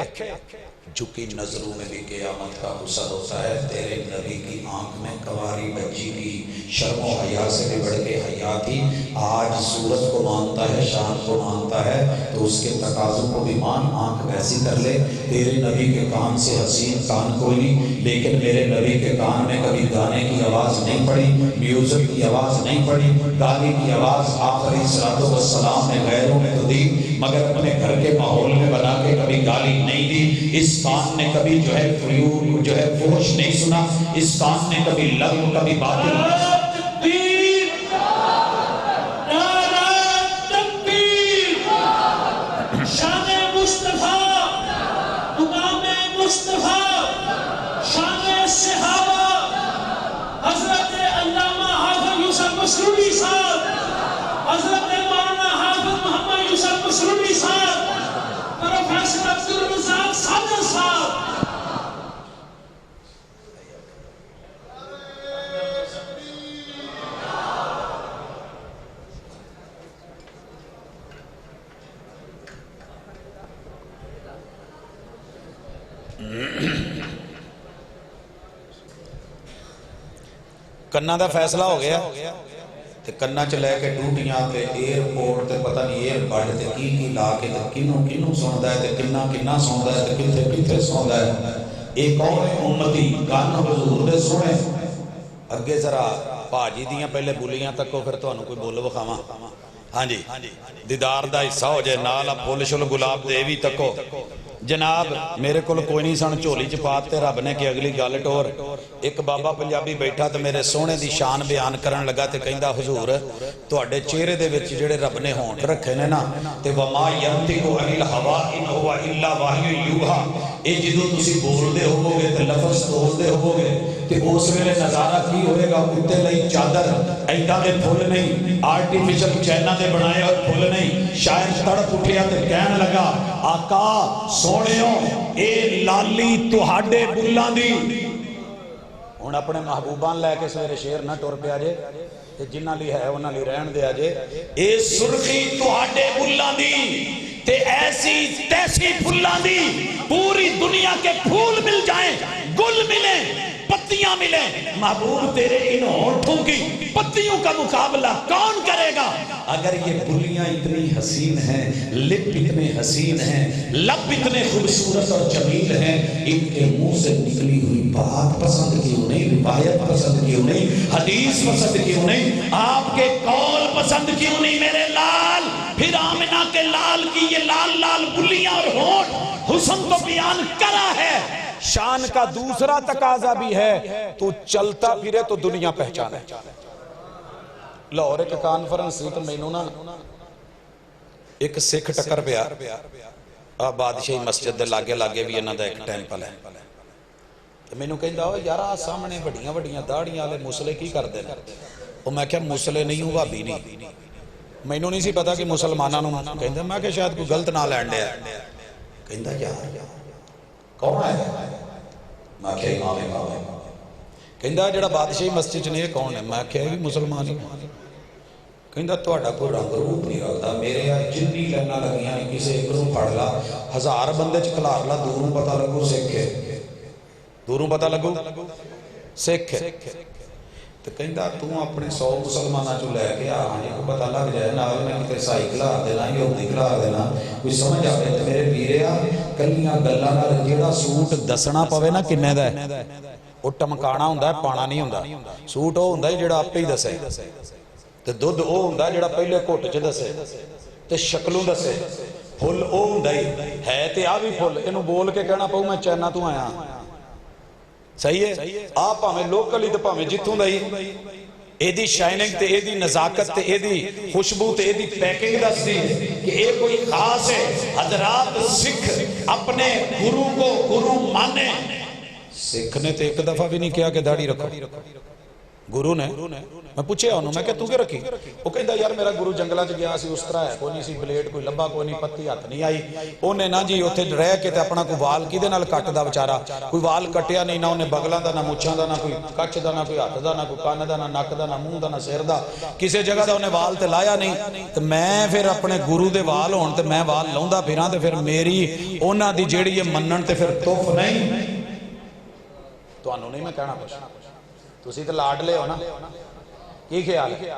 جھکی نظروں میں بھی قیامت کا حسن ہوتا ہے۔ تیرے نبی کی آنکھ میں کواری بچی کی شرم و حیا سے بھی بڑھ کے حیا تھی۔ آج صورت کو مانتا ہے، شان کو مانتا ہے، تو اس کے تقاضوں کو بھی مان، آنکھ ویسی کر لے۔ تیرے نبی کے کان سے حسین کان کوئی نہیں، لیکن میرے نبی کے کان میں کبھی گانے کی آواز نہیں پڑی، میوزک کی آواز نہیں پڑی، گانے کی آواز آخری صلاۃ والسلام نے غیروں میں تو دی، مگر اپنے گھر کے ماحول میں بنا کے کبھی گالی نہیں دی۔ اس کان نے کبھی جو ہے فریور جو ہے فحش نہیں سنا، اس کان نے کبھی لغو کبھی باطل شان مصطفیٰ، امام مصطفیٰ، شان صحابہ، حضرت علامہ حافظ یوسف مسعودی صاحب، حضرت مولانا حافظ محمد یوسف مسعودی صاحب، پروفیسر عبدالرزاق صادق صاحب، کناں دا فیصلہ ہو گیا تے کناں چ لے کے ڈیوٹیاں تے ایئرپورٹ تے پتہ نہیں ایئر بڈ تے کی لا کے تے کنوں سوندا ہے تے کنا سوندا ہے تے کتھے سوندا ہے. اے کون ہے امتی کان حضور دے سنے. اگے ذرا بھاجی دیاں پہلے بولیاں تکو پھر تانوں کوئی بول وکھاواں. ہاں جی دیدار دا حصہ ہو جائے نال پھول شل گلاب دے بھی تکو. جناب میرے کول کوئی نہیں سن جھولی چ پاتے رب نے کہ اگلی گل ٹور. ایک بابا پنجابی بیٹھا تے میرے سونے دی شان بیان کرن لگا تے کہندا حضور تواڈے چہرے دے وچ جڑے رب نے ہونٹ رکھے نے نا تے وما ینطق عن الہوا ان هو الا وحی یوحا. اے جدوں تسی بولدے ہووگے تے لفظ تولدے ہووگے تے اس ویلے نظارہ کی ہوئے گا. اُتے لئی چادر ایڈا دے پھول نہیں آرٹیفیشل چائنا دے بنائے ہوئے پھول نہیں. شاعر تڑپ اٹھیا تے کہن لگا آقا سونےو اے لالی تہاڈے بلاں دی. ہن اپنے محبوباں لے کے سویرے شیر نہ ٹر پیا جے تے جنہاں لی ہے انہاں لی رہن دیا جے. اے سرخی تہاڈے بلاں دی تے ایسی تیسی پھلاں دی. پوری دنیا کے پھول مل جائیں گل ملیں پتیاں ملیں محبوب تیرے ان ہونٹوں کی پتیوں کا مقابلہ کون کرے گا. اگر یہ بلیاں اتنی حسین ہیں لپ اتنے حسین ہیں لب اتنے خوبصورت اور جمیل ہیں ان کے منہ سے نکلی ہوئی بات پسند کیوں نہیں روایت پسند کیوں نہیں حدیث پسند کیوں نہیں آپ کے قول پسند کیوں نہیں میرے لال. پھر آمنہ کے لال کی یہ لال لال بلیاں اور ہونٹ حسن کو بیان کرا ہے. شان کا دوسرا تقاضا بھی ہے تو چلتا پھرے تو دنیا پہچانے. لاہور ایک کانفرنس سی تو مینوں نا ایک سکھ ٹکر پیا بادشاہی مسجد دے لاگے بھی انہاں دا ایک ٹیمپل ہے. مینوں کہندا او یار آ سامنے وڈیاں داڑھیاں والے مسلے کی کردے نے. او میں کہیا مسلے نہیں ہوں بھابی نہیں. مینوں نہیں سی پتا کہ مسلماناں نوں کہندے. میں کہ شاید کوئی غلط نہ لین دیا. کہندا یار کون ہے. میں کہ امام. کہندا جڑا بادشاہی مسجد نے کون ہے. میں کہ بھی مسلمان ہی. کہندا تہاڈا کوئی رنگ روپ نہیں رکھدا. میرے جنی لائناں لگیاں نے کسے ایک نوں پڑھ لا 1000 بندے چ کھلار لا دوروں پتہ لگو سکھ ہے. دوروں پتہ لگو سکھ ہے. تو کہندا تو اپنے 100 مسلماناں چوں لے کے آ جے کو پتہ لگ جائے نال میں کتے عیسائی کھلار دینا یہودی کھلار دینا کوئی سمجھ آوے تے میرے ویریا کلیاں گلاں نال جیڑا سوٹ دسنا پوے نا کنے دا ہے او ٹمکانا ہوندا ہے پانا نہیں ہوندا. سوٹ او ہوندا ہے جیڑا آپے ہی دسے تے دودھ او ہوندا ہے جیڑا پہلے گھٹ چ دسے تے شکلوں دسے. پھل او ہوندا ہے تے آ وی پھل اینوں بول کے کہنا پؤ میں چائنا تو آیا. صحیح ہے آپ ہمیں لوکل ہی تے پاویں جتھوں دا ہی اے دی شائننگ تے اے دی نزاکت تے اے دی خوشبو تے اے دی پیکنگ دس دی کہ اے کوئی خاص ہے. حضرات سکھ اپنے گرو کو گرو مانے. سکھ نے تے ایک دفعہ بھی نہیں کیا کہ داڑھی رکھو. گرو نے میں پوچھے انہوں میں کہ تو کیا رکھی. وہ کہتا یار میرا گرو جنگلہ چ گیا سی اس طرح ہے کوئی نہیں سی بلیڈ کوئی لبا کوئی نہیں پتی ہاتھ نہیں آئی. انہیں نا جی اتھے رہ کے تے اپنا کوئی وال کدے نال کٹ دا بیچارہ کوئی وال کٹیا نہیں. نہ انہیں بغلاں دا نہ مچھاں دا نہ کوئی کچھ دا نہ کوئی ہاتھ دا نہ کوئی کان دا نہ نک دا نہ منہ دا نہ سر دا کسی جگہ دا انہیں وال تے لایا نہیں. تے میں پھر اپنے گرو دے وال ہون تے میں وال لاؤندا پھراں تے پھر میری انہاں دی جیڑی یہ منن تے پھر توف نہیں. تانوں نہیں میں کہنا کچھ تسی تے لاڈ لے ہو نا کی خیال ہے.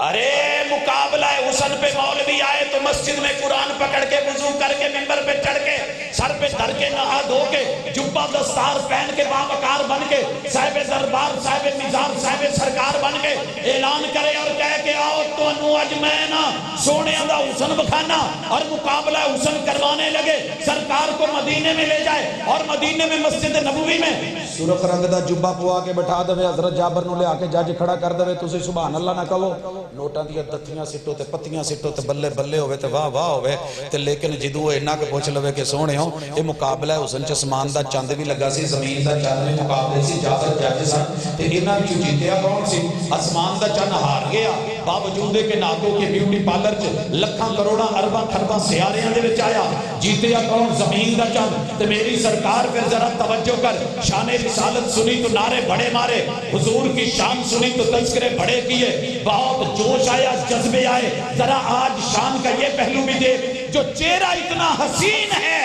ارے مقابلہ حسن پہ مولوی آئے تو مسجد میں قرآن پکڑ کے وضو کر کے منبر پہ چڑھ کے سر پہ دھر کے نہا دھو کے جبہ دستار پہن کے باوقار بن کے صاحب دربار صاحب مزار صاحب سرکار بن کے اعلان کرے اور کہے کہ آؤ تو انو اج میں نا سونے دا حسن بکھانا اور مقابلہ حسن کروانے لگے. سرکار کو مدینے میں لے جائے اور مدینے میں مسجد نبوی میں سرخ رنگ دا جبہ پوا کے بٹھا دے حضرت جابر نو لے آ کے جج کھڑا کر دے تسی سبحان اللہ نہ کہو. نوٹاں دیا دتیاں سٹو تے پتیاں سٹو تے بلے بلے ہوئے تے واہ واہ ہوئے تے لیکن جدو اینا کے پوچھ لوے کہ سونے ہوں اے مقابلہ ہے حسن چسمان دا چاند بھی لگا سی زمین دا چاند میں مقابلے سی جابر جج سن تے اینا بھی جیتیا کون سی. آسمان دا چاند ہار گیا باوجود کہ ناتوں کے بیوٹی پارلر چ لکھاں کروڑاں ارباں خرباں سیاریاں دے وچ آیا. جیتیا کون زمین دا چاند. تے میری سرکار پھر ذرا توجہ کر شان رسالت سنی تو نعرے بڑے مارے حضور کی شان سنی تو تذکرے بڑے کیے بہت جوش آیا جذبے آئے. ذرا آج شان کا یہ پہلو بھی دیکھ جو چہرہ اتنا حسین ہے.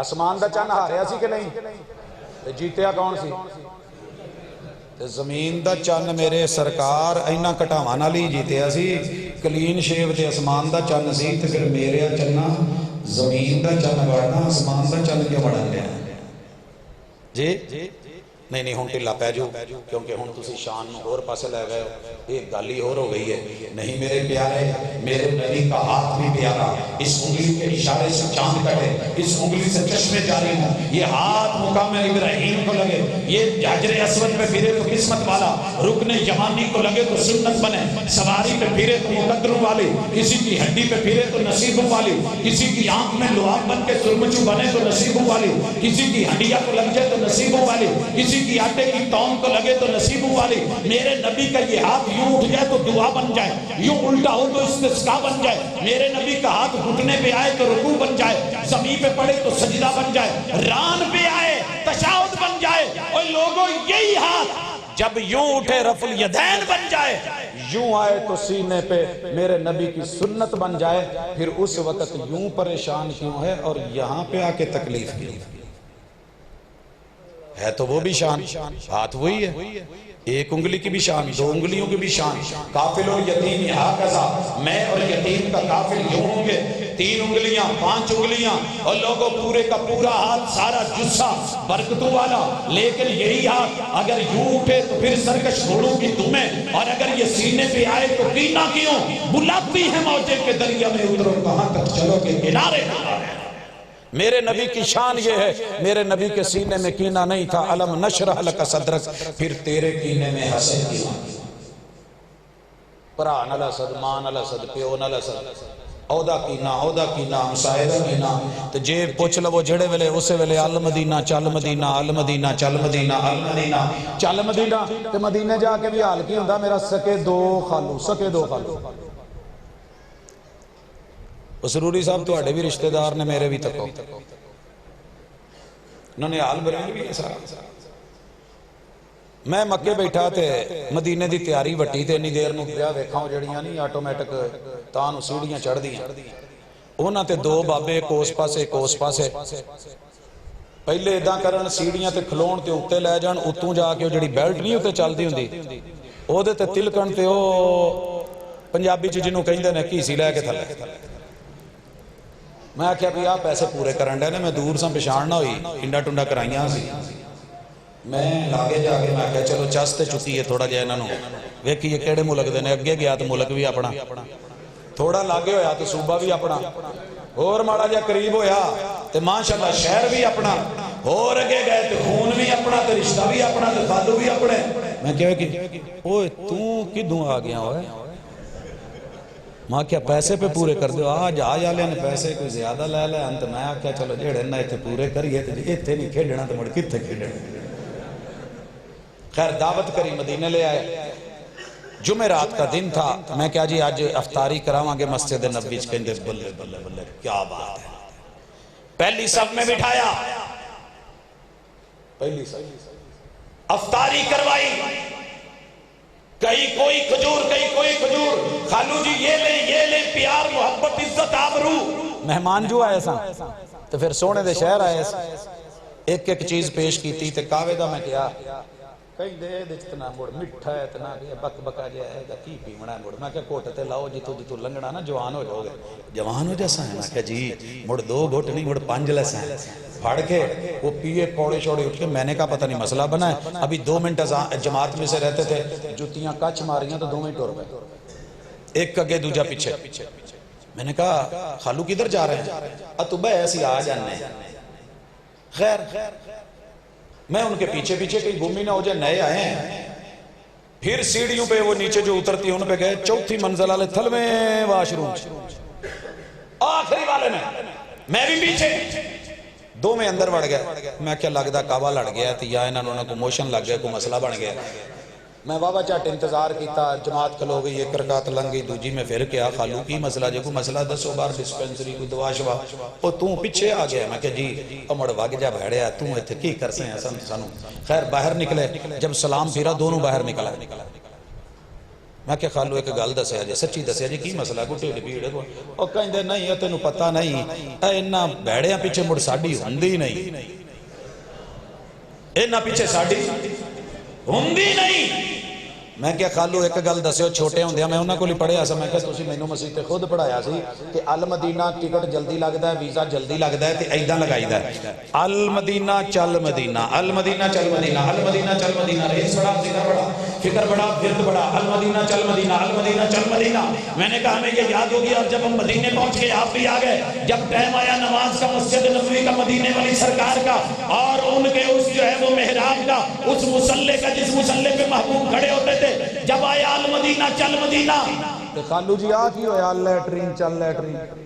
آسمان دا چاند ہاریا سی کہ نہیں. جیتیا کون سی. تے زمین دا چن میرے سرکار اینا کٹاواں نال ہی جیتیا سی، کلین شیو تے اسمان دا چن سی، تے پھر میرے چننا زمین دا چن بڑھنا اسمان دا چن کیوں بڑھن گیا جی؟ نہیں ہوں ٹھلا پہ جو، کیونکہ ہوں تسی شان نو اور پاسے لے گئے ہو، ایک گالی اور ہو گئی ہے۔ نہیں میرے پیارے، میرے نبی کا ہاتھ بھی پیارا، اس انگلی کے اشارے سے چاند کٹے، اس انگلی سے چشمے جاری ہوں، یہ ہاتھ مقام ابراہیم کو لگے، یہ حجر اسود پہ پھرے تو قسمت والا، رکن یمانی کو لگے تو سنت بنے، سواری پہ پھرے تو مقدروں والی، کسی کی ہڈی پہ پھرے تو نصیبوں والی، کسی کی آنکھ میں لعاب بن کے سرمچو بنے تو نصیبوں والی، کسی کی ہڈیاں کو لگ جائے تو نصیبوں والی، کسی کی آٹے کی تون کو لگے تو نصیبوں والی۔ میرے نبی کا یہ ہاتھ یوں اٹھ جائے تو دعا بن جائے، یوں الٹا ہو تو استسقا بن جائے، میرے نبی کا ہاتھ گھٹنے پہ آئے تو رکوع بن جائے، زمین پہ پڑے تو سجدہ بن جائے، ران پہ آئے تشہد بن جائے۔ اور لوگوں یہی ہاتھ جب یوں اٹھے رفع الیدین بن جائے، یوں آئے تو سینے پہ میرے نبی کی سنت بن جائے، پھر اس وقت یوں پریشان کیوں ہے اور یہاں پہ آ کے تکلیف کیوں ہے؟ تو وہ بھی شان، ہاتھ وہی ہے، ایک انگلی کی بھی شان، دو انگلیوں کی بھی شان۔ کافل اور یتیم ہاکذا، میں اور یتیم کا کافل یوں ہوں گے، 3 انگلیاں 5 انگلیاں، اور لوگوں پورے کا پورا ہاتھ سارا جسہ برکتوں والا، لیکن یہی ہاتھ اگر یوں اٹھے تو پھر سرکش گھوڑوں کی دمیں، اور اگر یہ سینے پہ آئے تو کینا کیوں؟ بلاتی ہیں موجے کے دریا میں اترو، کہاں تک چلو کے کنارے کنارے۔ میرے نبی کی شان یہ ہے، میرے نبی کے سینے میں کینہ نہیں تھا، علم نشرح لک صدرک، پھر تیرے کینے میں حسد کیوں؟ پرا نہ لسد، ماں نہ لسد، پیو نہ لسد، عہدہ کینا مساعدہ کینا، تو جے پوچھ لو جڑے ویلے اسے ویلے المدینہ چل مدینہ، المدینہ چل مدینہ، المدینہ چل مدینہ، تو مدینہ جا کے بھی حال کی ہوندا میرا سکے 2 خالو، سکے 2 خالو۔ سروری صاحب تو اڑے بھی رشتہ دار نے، میرے بھی تکو، انہوں نے حال بریل بھی ایسا۔ میں مکے بیٹھا تے مدینے دی تیاری وٹی تے انی دیر نو پیا ویکھاں جڑیاں نہیں آٹومیٹک تانو سیڑھیاں چڑھ دیاں، انہاں تے 2 بابے ایک اس پاسے ایک اس پاسے، پہلے اداں کرن سیڑھیاں تے کھلون تے اُتے لے جان، اتوں جا کے جڑی بیلٹ نہیں اُتے چل دی ہوندی، او دے تے تلکن تے او پنجابی چ جنوں کہندے نے کیسی لے کے تھلے۔ میں کیا بھی آپ پیسے پورے کرن ڈے نے، میں دور سے پچھان نہ ہوئی، انڈا ٹنڈا کرائیاں سی، میں لاگے جا کے میں کہا چلو چستے چکی ہے تھوڑا جائے انہوں ویکھی یہ کیڑے ملک دینے، اگے گیا تو ملک بھی اپنا، تھوڑا لاگے ہویا تو صوبہ بھی اپنا، اور ماڑا جا قریب ہویا تو ماشاءاللہ شہر بھی اپنا، اور اگے گئے تو خون بھی اپنا، تو رشتہ بھی اپنا، تو خالو بھی اپنے۔ میں کہا کہ اوہ تو کدوں آ گیا ہوئے؟ ماں کیا پیسے پہ پورے کر دیو؟ آج آلے نے پیسے کوئی زیادہ لے لے انت، میں کیا چلو جیڑے نہ ایتھے پورے کریے تے ایتھے نہیں کھیڑنا تو مڑ کتھے کھیڑنا۔ خیر دعوت کری، مدینے لے آئے، جمعرات کا دن تھا، میں کیا جی آج افطاری کراواں گے مسجد نبوی وچ، کہندے بلے بلے بلے کیا بات ہے، پہلی صف میں بٹھایا، پہلی صف افطاری کروائی، کئی کوئی کھجور کئی کوئی کھجور، خالو جی یہ لیں پیار محبت عزت آبرو، مہمان جو آئے سا تو پھر سونے دے شہر آئے سا، ایک ایک چیز پیش کی تھی، تے کاوے دا میں کیا کہیں دے اتنا مڑ مٹھا ہے اتنا بک بکا جائے ہے گا کی پیمنا ہے مڑ، میں کہا کوٹ تے لاؤ جی تو لنگڑا نا جوان ہو جاؤ گے، جوان ہو جیسا ہے، میں کہا جی مڑ 2 گھٹ نہیں مڑ 5 لیسا ہے، پھاڑ کے وہ پیے پوڑے شوڑے اٹھ کے، میں نے کہا پتہ نہیں مسئلہ بنا ہے، ابھی 2 منٹ جماعت میں سے رہتے تھے، جوتیاں کچھ ماریاں تو 2 منٹ اور گئے، ایک اگے دوجہ پیچھے، میں نے کہا خالو کدھر جا رہے ہیں؟ اتبہ ایسی آ جانے، خیر میں ان کے پیچھے پیچھے کہیں گمی نہ ہو جائے، نئے آئے ہیں، پھر سیڑھیوں پہ وہ نیچے جو اترتی ہیں ان پہ گئے، 4تھی منزل والے تھل میں واش روم، آخری والے میں بھی پیچھے، 2 میں اندر بڑھ گئے، میں کیا لگتا کعبہ لڑ گیا تھی یا انہوں نے کو موشن لگ گیا، کوئی مسئلہ بن گیا، میں بابا چاٹ انتظار کیتا، جماعت کھلو گئی، 1 رکعت لنگ گئی، دوجی میں پھر کیا خالو کی مسئلہ جے کوئی مسئلہ 10 بار ڈسپینسری کوئی دوا شوا، او تو پیچھے آ گیا، میں کہ جی امڑ وگ جا بھڑیا تو ایتھے کی کر سیں سانو، خیر باہر نکلے، جب سلام پھیرا دونوں باہر نکلا، میں کہ خالو ایک گل دسیا جی، سچی دسیا جی کی مسئلہ کو ٹھیک پیڑ کو، او کہندے نہیں تینوں پتہ نہیں، اینا بھڑیاں پیچھے مڑ ساڈی ہوندی نہیں، اینا پیچھے ساڈی ہوندی نہیں۔ میں کیا خالو ایک گل دسیو، چھوٹے ہوندیا میں انہاں کول ہی پڑھیا سا، میں کہا تسی مینوں مسیح تے خود پڑھایا سی کہ المدینہ ٹکٹ جلدی لگدا ہے، ویزا جلدی لگدا ہے تے ایداں لگائیدا ہے، المدینہ چل مدینہ، المدینہ چل مدینہ، المدینہ چل مدینہ، ریس بڑا ذکر بڑا فکر بڑا ورد بڑا، المدینہ چل مدینہ، المدینہ چل مدینہ۔ میں نے کہا ہمیں یہ یاد ہو گیا، اور جب ہم مدینے پہنچ کے آپ بھی آ گئے، جب ٹائم آیا نماز کا، مسجد نبوی کا، مدینے والی سرکار کا، اور ان کے اس جو ہے وہ محراب کا، اس مصلی کا جس مصلی پہ محبوب کھڑے ہوتے تھے، جب آیا المدینہ چل مدینہ، تو خالو جی آ کی ہویا لیٹرین چل لیٹرین،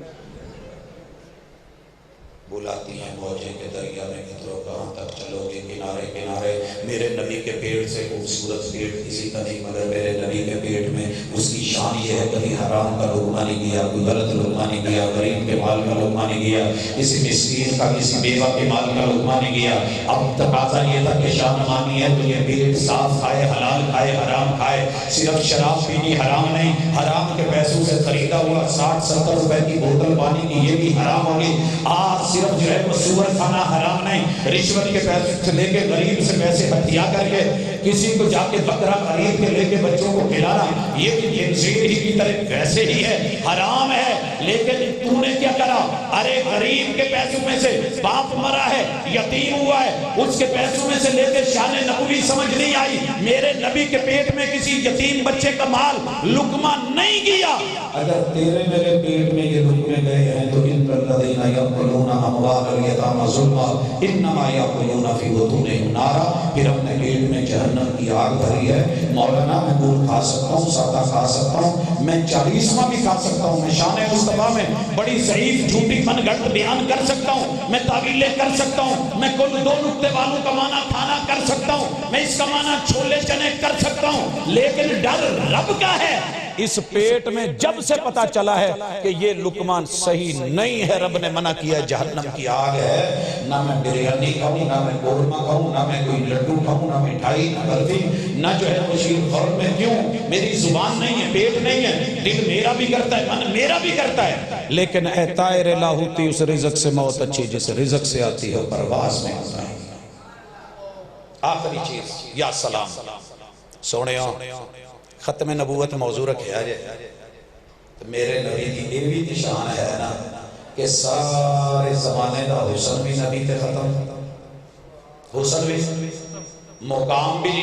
بلاتی ہیں موجیں کے دریا میں کترو کہاں تک چلو گے کنارے کنارے، میرے نبی کے پیٹ سے خوبصورت پیٹ کسی کا نہیں، مگر میرے نبی کے پیٹ میں اس کی شان یہ ہے کہیں حرام کا لقمہ نہیں گیا، کوئی غلط لقمہ نہیں گیا، غریب کے مال کا لقمہ نہیں گیا، کسی مسکین کا کسی بیوہ کے مال کا لقمہ نہیں گیا۔ اب تقاضا یہ تھا کہ شان مانی ہے تو یہ پیٹ صاف کھائے، حلال کھائے، حرام کھائے، صرف شراب پینی حرام نہیں، حرام کے پیسوں سے خریدا ہوا 60-70 روپے کی بوتل پانی کی یہ بھی حرام ہوگی۔ آج صرف جو ہے وہ سور کھانا حرام نہیں، رشوت کے پیسے سے لے کے غریب سے پیسے ہتھیا کر کے کسی کو جا کے بکرا خرید کے لے کے بچوں کو کھلانا، یہ بھی خنزیر ہی کی طرح ویسے ہی ہے، حرام ہے۔ لیکن تو نے کیا کرا؟ ارے غریب کے پیسوں میں سے باپ مرا ہے، یتیم ہوا ہے، اس کے پیسوں میں سے لے کے شان نبوی سمجھ نہیں آئی، میرے نبی کے پیٹ میں کسی یتیم بچے کا مال لقمہ نہیں گیا۔ اگر تیرے میرے پیٹ میں یہ لقمے گئے ہیں تو ان الذین یأکلون اموال الیتامی ظلما انما یأکلون فی بطونہم نارا، پھر اپنے پیٹ میں جہنم کی آگ بھری ہے۔ مولانا میں گول کھا سکتا ہوں، سادہ کھا سکتا ہوں، میں 40واں بھی کھا سکتا ہوں، میں شان مصطفیٰ میں بڑی ضعیف جھوٹی من گھڑت بیان کر سکتا ہوں، میں تعویلیں کر سکتا ہوں، میں کل 2 نقطے والوں کا معنی کھانا کر سکتا ہوں، میں اس کا معنی چھولے چنے کر سکتا ہوں، لیکن ڈر رب کا ہے۔ اس پیٹ میں جب سے پتا چلا ہے کہ یہ لقمان صحیح نہیں ہے، رب نے منع کیا، جہنم کی آگ ہے۔ نہ میں بریانی کھاؤں، نہ میں قورمہ کھاؤں، نہ میں کوئی لڈو کھاؤں، نہ مٹھائی، نہ برفی، نہ جو ہے وہ شیر خور میں، کیوں؟ میری زبان نہیں ہے، پیٹ نہیں ہے، دل میرا بھی کرتا ہے، من میرا بھی کرتا ہے، لیکن اے طائر لاہوتی اس رزق سے موت اچھی جس رزق سے آتی ہے پرواز میں ہوتا ہے۔ آخری چیز، یا سلام سونےوں ختم نبوت موضوع رکھیا جائے تو میرے نبی کی یہ بھی نشان ہے نا کہ سارے زمانے دا حسن بھی نبی تے ختم، حسن بھی، مقام بھی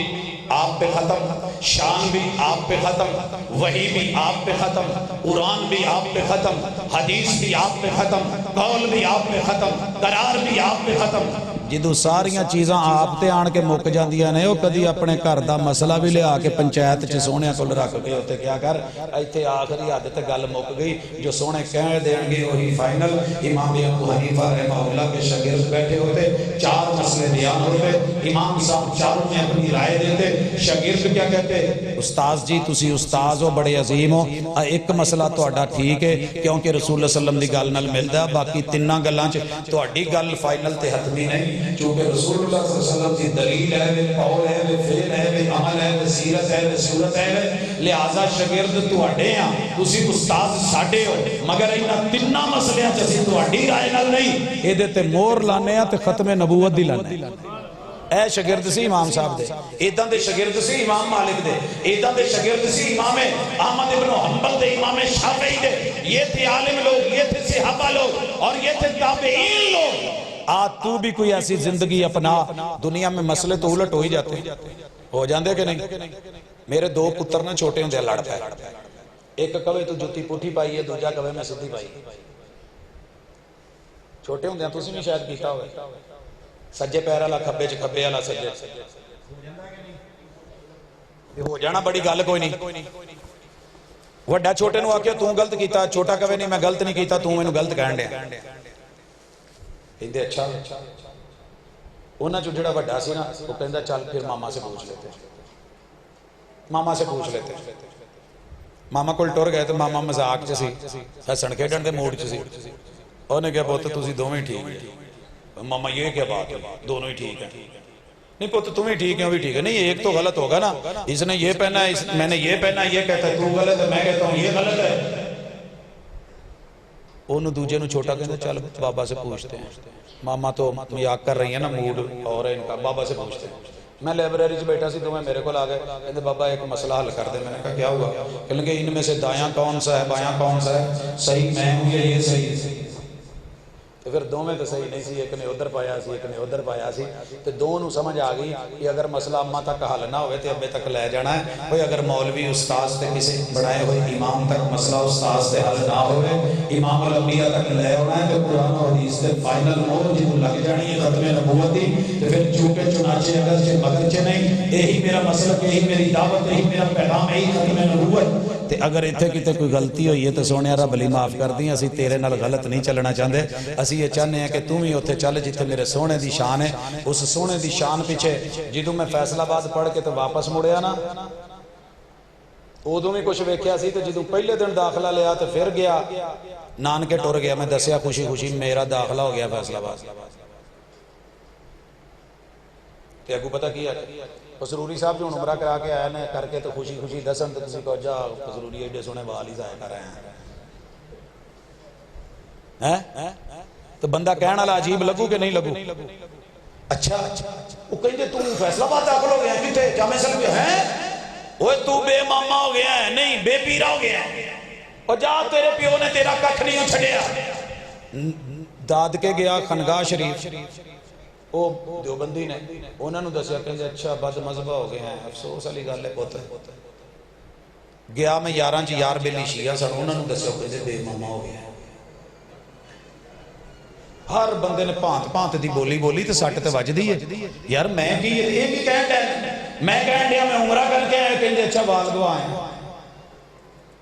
آپ پہ ختم، شان بھی آپ پہ ختم، وحی بھی آپ پہ ختم، قرآن بھی آپ پہ ختم، حدیث بھی آپ پہ ختم، قول بھی آپ پہ ختم، قرار بھی آپ پہ ختم۔ جدو ساریاں چیزاں آپ تے آن کے مک جاندیاں نے، وہ کدی اپنے گھر دا مسئلہ بھی لے آ کے پنچایت چ سونے کول رکھ کے ہوتے کیا کر ایتھے آخری حد تے گل مک گئی، جو سونے کہہ دین گے وہی فائنل۔ امام ابو حنیفہ رحمہ اللہ کے شاگرد بیٹھے ہوتے، 4 مسئلے بیان ہوتے، امام صاحب چاروں میں اپنی رائے دیتے، شاگرد کیا کہتے؟ استاذ جی تسی استاذ ہو، بڑے عظیم ہو، ایک مسئلہ تہاڈا ٹھیک ہے کیونکہ رسول اللہ صلی اللہ علیہ وسلم دی گل نال ملدا، باقی تیناں گلاں چ تہاڈی گل فائنل تے حتمی نہیں، چونکہ رسول اللہ صلی اللہ علیہ وسلم کی دلیل ہے، وہ قول ہے، وہ فعل ہے، وہ عمل ہے، وہ سیرت ہے، وہ صورت ہے، لہذا شاگرد تہاڈے ہاں، تسی استاد ساڈے ہو، مگر انہاں تیناں مسئلیاں چ اسی تہاڈی رائے نال نہیں، ایدے تے مور لانے تے ختم نبوت دی لانے۔ اے شاگرد سی امام صاحب دے، ایداں دے شاگرد سی امام مالک دے، ایداں دے شاگرد سی امام احمد بن حنبل دے، امام شافعی دے، یہ تھے عالم لوگ، یہ تھے صحابہ لوگ، اور یہ تھے تابعین لوگ۔ آج تو بھی کوئی ایسی زندگی اپنا، دنیا میں مسئلے تو الٹ ہو ہی جاتے ہیں، ہو جاندے کہ نہیں؟ میرے 2 پتر نہ چھوٹے ہوندے لڑ پے، ایک کہے تو جُتی پوٹھی پائی ہے، دوجا کہے میں سدھی پائی، چھوٹے ہوندے تسی بھی شاید کیتا ہوئے، سجے پیر والا کھبے چ کھبے والا سجے، ہو جانا بڑی گل کوئی نہیں۔ وڈا چھوٹے نو آکھیا تو غلط کیتا، چھوٹا کہے نہیں میں غلط نہیں کیتا، تو مینوں غلط کہن دیا، کہندے اچھا، انہاں چوں جڑا وڈا سی نا وہ کہندا چل پھر ماما سے پوچھ لیتے، ماما سے پوچھ لیتے، ماما کول ٹر گئے تو ماما مذاق چ سی، ہسن کھیڈن دے موڈ چ سی، انہیں کہا پوت تسی دوویں ٹھیک ہے، ماما یہ کیا بات ہے، دونوں ہی ٹھیک ہیں، نہیں پوت تم ہی ٹھیک ہیں وہ بھی ٹھیک ہے، نہیں ایک تو غلط ہوگا نا، اس نے یہ پہنا ہے، میں نے یہ پہنا ہے، یہ کہتا ہے تو غلط ہے، میں کہتا ہوں یہ غلط ہے، انہوں دوجے نو چھوٹا کہنے چل بابا سے پوچھتے ہیں، ماما تو مذاق کر رہی ہیں نا، موڈ اور ہے ان کا، بابا سے پوچھتے ہیں، میں لائبریری بیٹھا سی تو میں میرے کو آ گئے کہتے بابا ایک مسئلہ حل کر دے. میں نے کہا کیا ہوا؟ کہنے کہ ان میں سے دایاں کون سا ہے بایاں کون سا ہے، صحیح میں ہوں یا یہ صحیح ہے؟ تو پھر دو میں تو صحیح نہیں سی، ایک نے ادھر پایا سی ایک نے ادھر پایا سی. تو دونوں سمجھ آ گئی کہ اگر مسئلہ اماں تک حل نہ ہوئے تو ابے تک لے جانا ہے. کوئی اگر مولوی استاذ تے کسی بڑھائے ہوئے امام تک مسئلہ استاذ تے حل نہ ہوئے، امام الانبیاء تک لے ہونا ہے تو قرآن و حدیث تے فائنل مور جنہوں لگ جانی ہے ختم نبوت دی. تو پھر چونکہ چنانچہ اگر سے مگر چے نہیں، یہی میرا مسلک، یہی میری دعوت، یہی میرا پیغام، یہی ختم نبوت. تے اگر اتنے کتے کوئی غلطی ہوئی ہے تو سونے رب علی معاف کر دیں، اسی تیرے نال غلط نہیں چلنا چاہتے. اسی یہ چاہنے ہیں کہ تم ہی اتنے چل جتنے میرے سونے دی شان ہے. اس سونے دی شان پیچھے جدوں میں فیصلہ آباد پڑھ کے تو واپس مڑیا نا، ادوں بھی کچھ ویکھیا سی. تو جدوں پہلے دن داخلہ لیا تو پھر گیا نانکے ٹر گیا. میں دسیا خوشی خوشی میرا داخلہ ہو گیا فیصلہ آباد. تے اگوں پتہ کی ہے پسروری صاحب جو عمرہ کرا کے آیا نے کر کے تو خوشی خوشی دسن تو کسی کو جا پسروری ایڈے سونے وال ہی ضائع کر رہے ہیں. تو بندہ کہنا والا عجیب لگو کہ نہیں لگو؟ اچھا وہ کہیں تو فیصلہ بات داخل ہو گیا کتے جامع سلم ہیں وہ تو بے ماما ہو گیا ہے، نہیں بے پیرا ہو گیا ہے. اور جا تیرے پیو نے تیرا ککھ نہیں چھڑیا. داد کے گیا خانقاہ شریف، وہ دیوبندی نے انہوں نے دسیا کہ اچھا بد مذہبہ ہو گئے ہیں. افسوس والی گل ہے پوت گیا میں یاراں چ یار بیلی شیعہ سن، انہوں نے دسیا کہ بے ماما ہو گیا. ہر بندے نے پانت پانت دی بولی بولی تو سٹ تے وجدی ہے. یار میں کی یہ بھی کہن دیا میں کہن دیا میں عمرہ کر کے آیا کہ اچھا وال گواہ ہیں.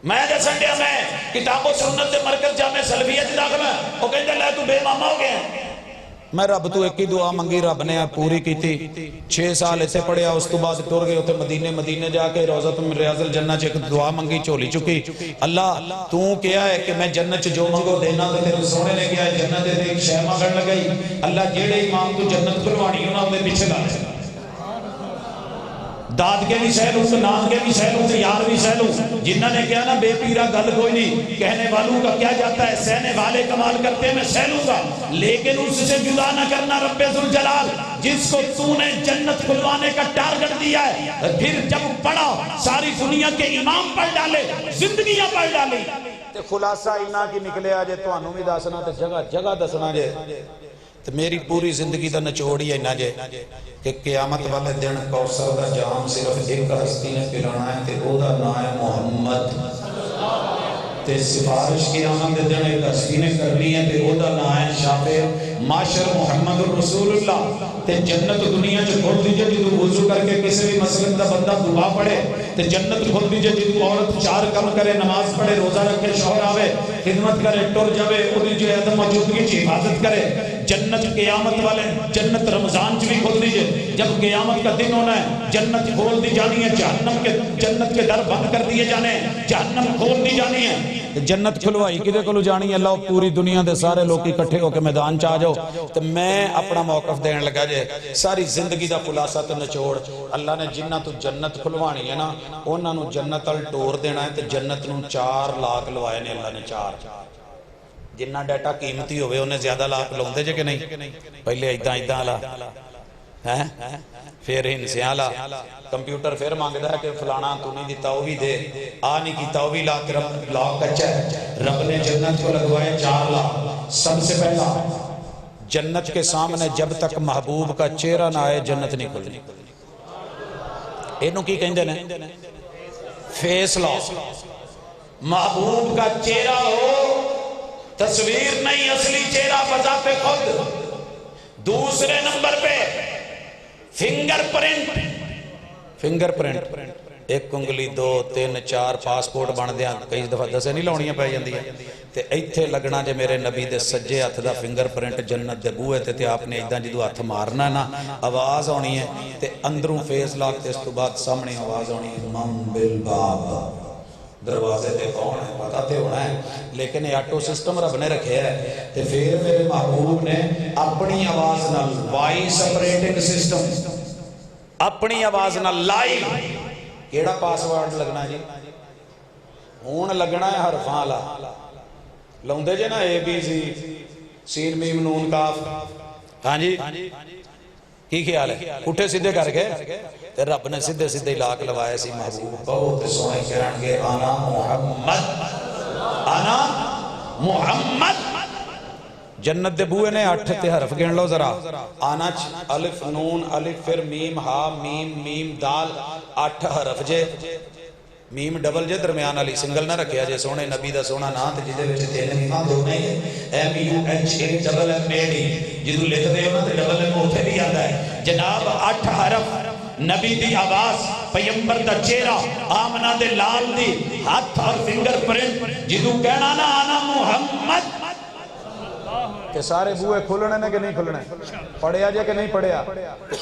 میں دسن دیا میں کتاب و سنت دے مرکز جامع سلفیت داخل ہے. وہ کہندے لے تو بے ماما ہو گیا. میں رب تو ایک ہی دعا منگی، رب نے پوری کی تھی. 6 سال ایسے پڑھیا، اس تو بعد ٹر گئے ہوتے مدینے جا کے روضۃ من ریاض الجنہ چ ایک دعا منگی چولی چکی. اللہ تو کیا ہے کہ میں جنت جو منگو دینا تو تیرے سونے نے کیا ہے جنت دے ایک شے مگن لگئی. اللہ جیڑے امام تو جنت کھلوانی انہاں دے پیچھے لا لے. داد کے بھی سہلوں سے نان کے بھی سہلوں سے یار بھی سہلوں. جنہوں نے کیا نا بے پیرا گل کوئی نہیں، کہنے والوں کا کیا جاتا ہے، سہنے والے کمال کرتے ہیں میں سہلوں گا، لیکن اس سے جدا نہ کرنا رب ذوالجلال جس کو تو نے جنت کھلوانے کا ٹارگٹ دیا ہے. پھر جب پڑھا ساری دنیا کے امام پڑھ ڈالے، زندگیاں پڑھ ڈالی، تے خلاصہ اینا کی نکلے آجے تو انہوں بھی دسنا تے جگہ جگہ دسنا جے. تو میری پوری زندگی دا نچوڑ ہی ہے جے کہ قیامت والے دن کوثر دا جام صرف ایک ہستی نے پلانا ہے تے او دا نام ہے محمد. تے سفارش قیامت دے دن ایک ہستی نے کرنی ہے تے او دا نام ہے شافع معاشر محمد رسول اللہ. تے جنت دنیا چ کھول دیجئے جدو وضو کر کے کسی بھی مسلک دا بندہ دعا پڑھے تے جنت کھول دیجئے جدو عورت 4 کم کرے، نماز پڑھے، روزہ رکھے، شوہر آوے، خدمت کرے، ٹر جاوے، انہیں جو عدم موجودگی چ حفاظت کرے. جنت قیامت والے جنت رمضان چ بھی کھول دیجئے. جب قیامت کا دن ہونا ہے جنت کھول دی جانی ہے، جہنم کے جنت کے در بند کر دیے جانے ہیں، جہنم کھول دی جانی ہے. جنت کھلوائی کدے کولو جانی ہے؟ اللہ پوری دنیا دے سارے لوگ اکٹھے ہو کے میدان چ آ جاؤ. تو میں اپنا موقف دین لگا جے ساری زندگی دا خلاصہ تے نچوڑ اللہ نے جنہ تو جنت کھلوانی ہے نا انہاں نو جنت ال ٹور دینا ہے. تے جنت نو 4 لاکھ لوائے نے اللہ نے. 4 جنہ ڈیٹا قیمتی ہوئے انہیں زیادہ لاکھ لوندے جے کہ نہیں؟ پہلے ایداں لا پھر ہنسیاں لا کمپیوٹر پھر مانگدا ہے کہ فلانا تو نہیں دیتا وہ بھی دے، آ نہیں کیتا وہ بھی لا. رب لاکھ کچا ہے. رب نے جنت کو لگوائے 4 لاکھ. سب سے پہلا جنت کے سامنے جب تک محبوب کا چہرہ نہ آئے جنت نہیں کھلنی. اینو کی کہندے نے فیس لا. محبوب کا چہرہ ہو، تصویر نہیں اصلی چہرہ بذات خود. دوسرے نمبر پہ فنگر پرنٹ 1 انگلی 2 3 4 پاسپورٹ بن دیا کئی دفعہ دسے نہیں لاؤنیاں پہ جاندی ہے. تے ایتھے لگنا جے میرے نبی دے سجے ہاتھ دا فنگر پرنٹ جنت دے بوئے تے آپ نے ایداں جدو ہاتھ مارنا نا آواز ہونی ہے تے اندروں فیس لاک تے اس تو بعد سامنے آواز ہونی ہے من بالباب. دروازے تے کون ہے پتہ تے ہونا ہے، لیکن یہ آٹو سسٹم رب نے رکھے ہے. تے پھر میرے محبوب نے اپنی آواز نال وائس آپریٹنگ سسٹم اپنی آواز نال لائیو کیڑا پاسورڈ لگنا جی ہون لگنا ہے حرفاں والا لاؤندے جے نا اے بی سی سین میم نون کاف. ہاں جی کی خیال ہے؟ اٹھے سیدھے کر کے تے رب نے سیدھے سیدھے لاک لوایا سی محبوب بہت سونے کرن گے آنا محمد آنا محمد جنت دے بوئے نے 8 تے حرف گن لو ذرا آنا الف نون الف پھر میم ہا میم میم دال 8 حرف جے میم ڈبل جے درمیان علی سنگل نہ رکھیا جے سونے نبی دا سونا نا تے جدے وچ 3 میماں دو نہیں M U H A double M A D جدوں لکھ دے ہو تے ڈبل ایم اوتھے بھی آندا ہے جناب 8 حرف نبی دی آواز پیغمبر دا چہرہ آمنہ دے لال دی ہاتھ اور فنگر پرنٹ جدوں کہنا نا آنا محمد کہ سارے بوئے کھلنے نے کہ نہیں کھلنے پڑھیا جے کہ نہیں پڑھیا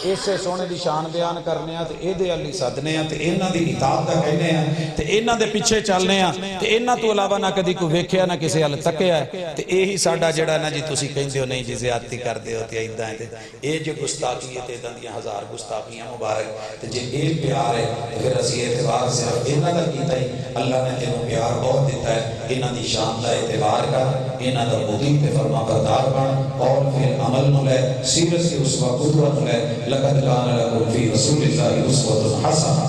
اس سے سونے دی شان بیان کرنے ہیں تے اے دے علی صدنے ہیں تے اینا دی اطاعت دا کہنے ہیں تے اینا دے پیچھے چلنے ہیں تے اینا تو علاوہ نہ کدی کو ویکھیا نہ کسی حال تکیا ہے تے اے ہی ساڈا جڑا نا جی تسی کہندے ہو نہیں جی زیادتی کر دے ہو تے اینداں ہے تے اے جو گستاخی ہے تے ایداں دیاں 1000 گستاخیاں مبارک تے جے اے پیار ہے تے پھر اسی اعتبار صرف اینا دا کیتا ہی اللہ نے تینوں پیار بہت دیتا ہے اینا دی شان دا اعتبار کر اینا دا مدین تے فرما بردار بن اور پھر عمل نہ لے سیرت سے اسوہ قدوہ نہ لے لقد کان لکم فی رسول اللہ اسوۃ حسنہ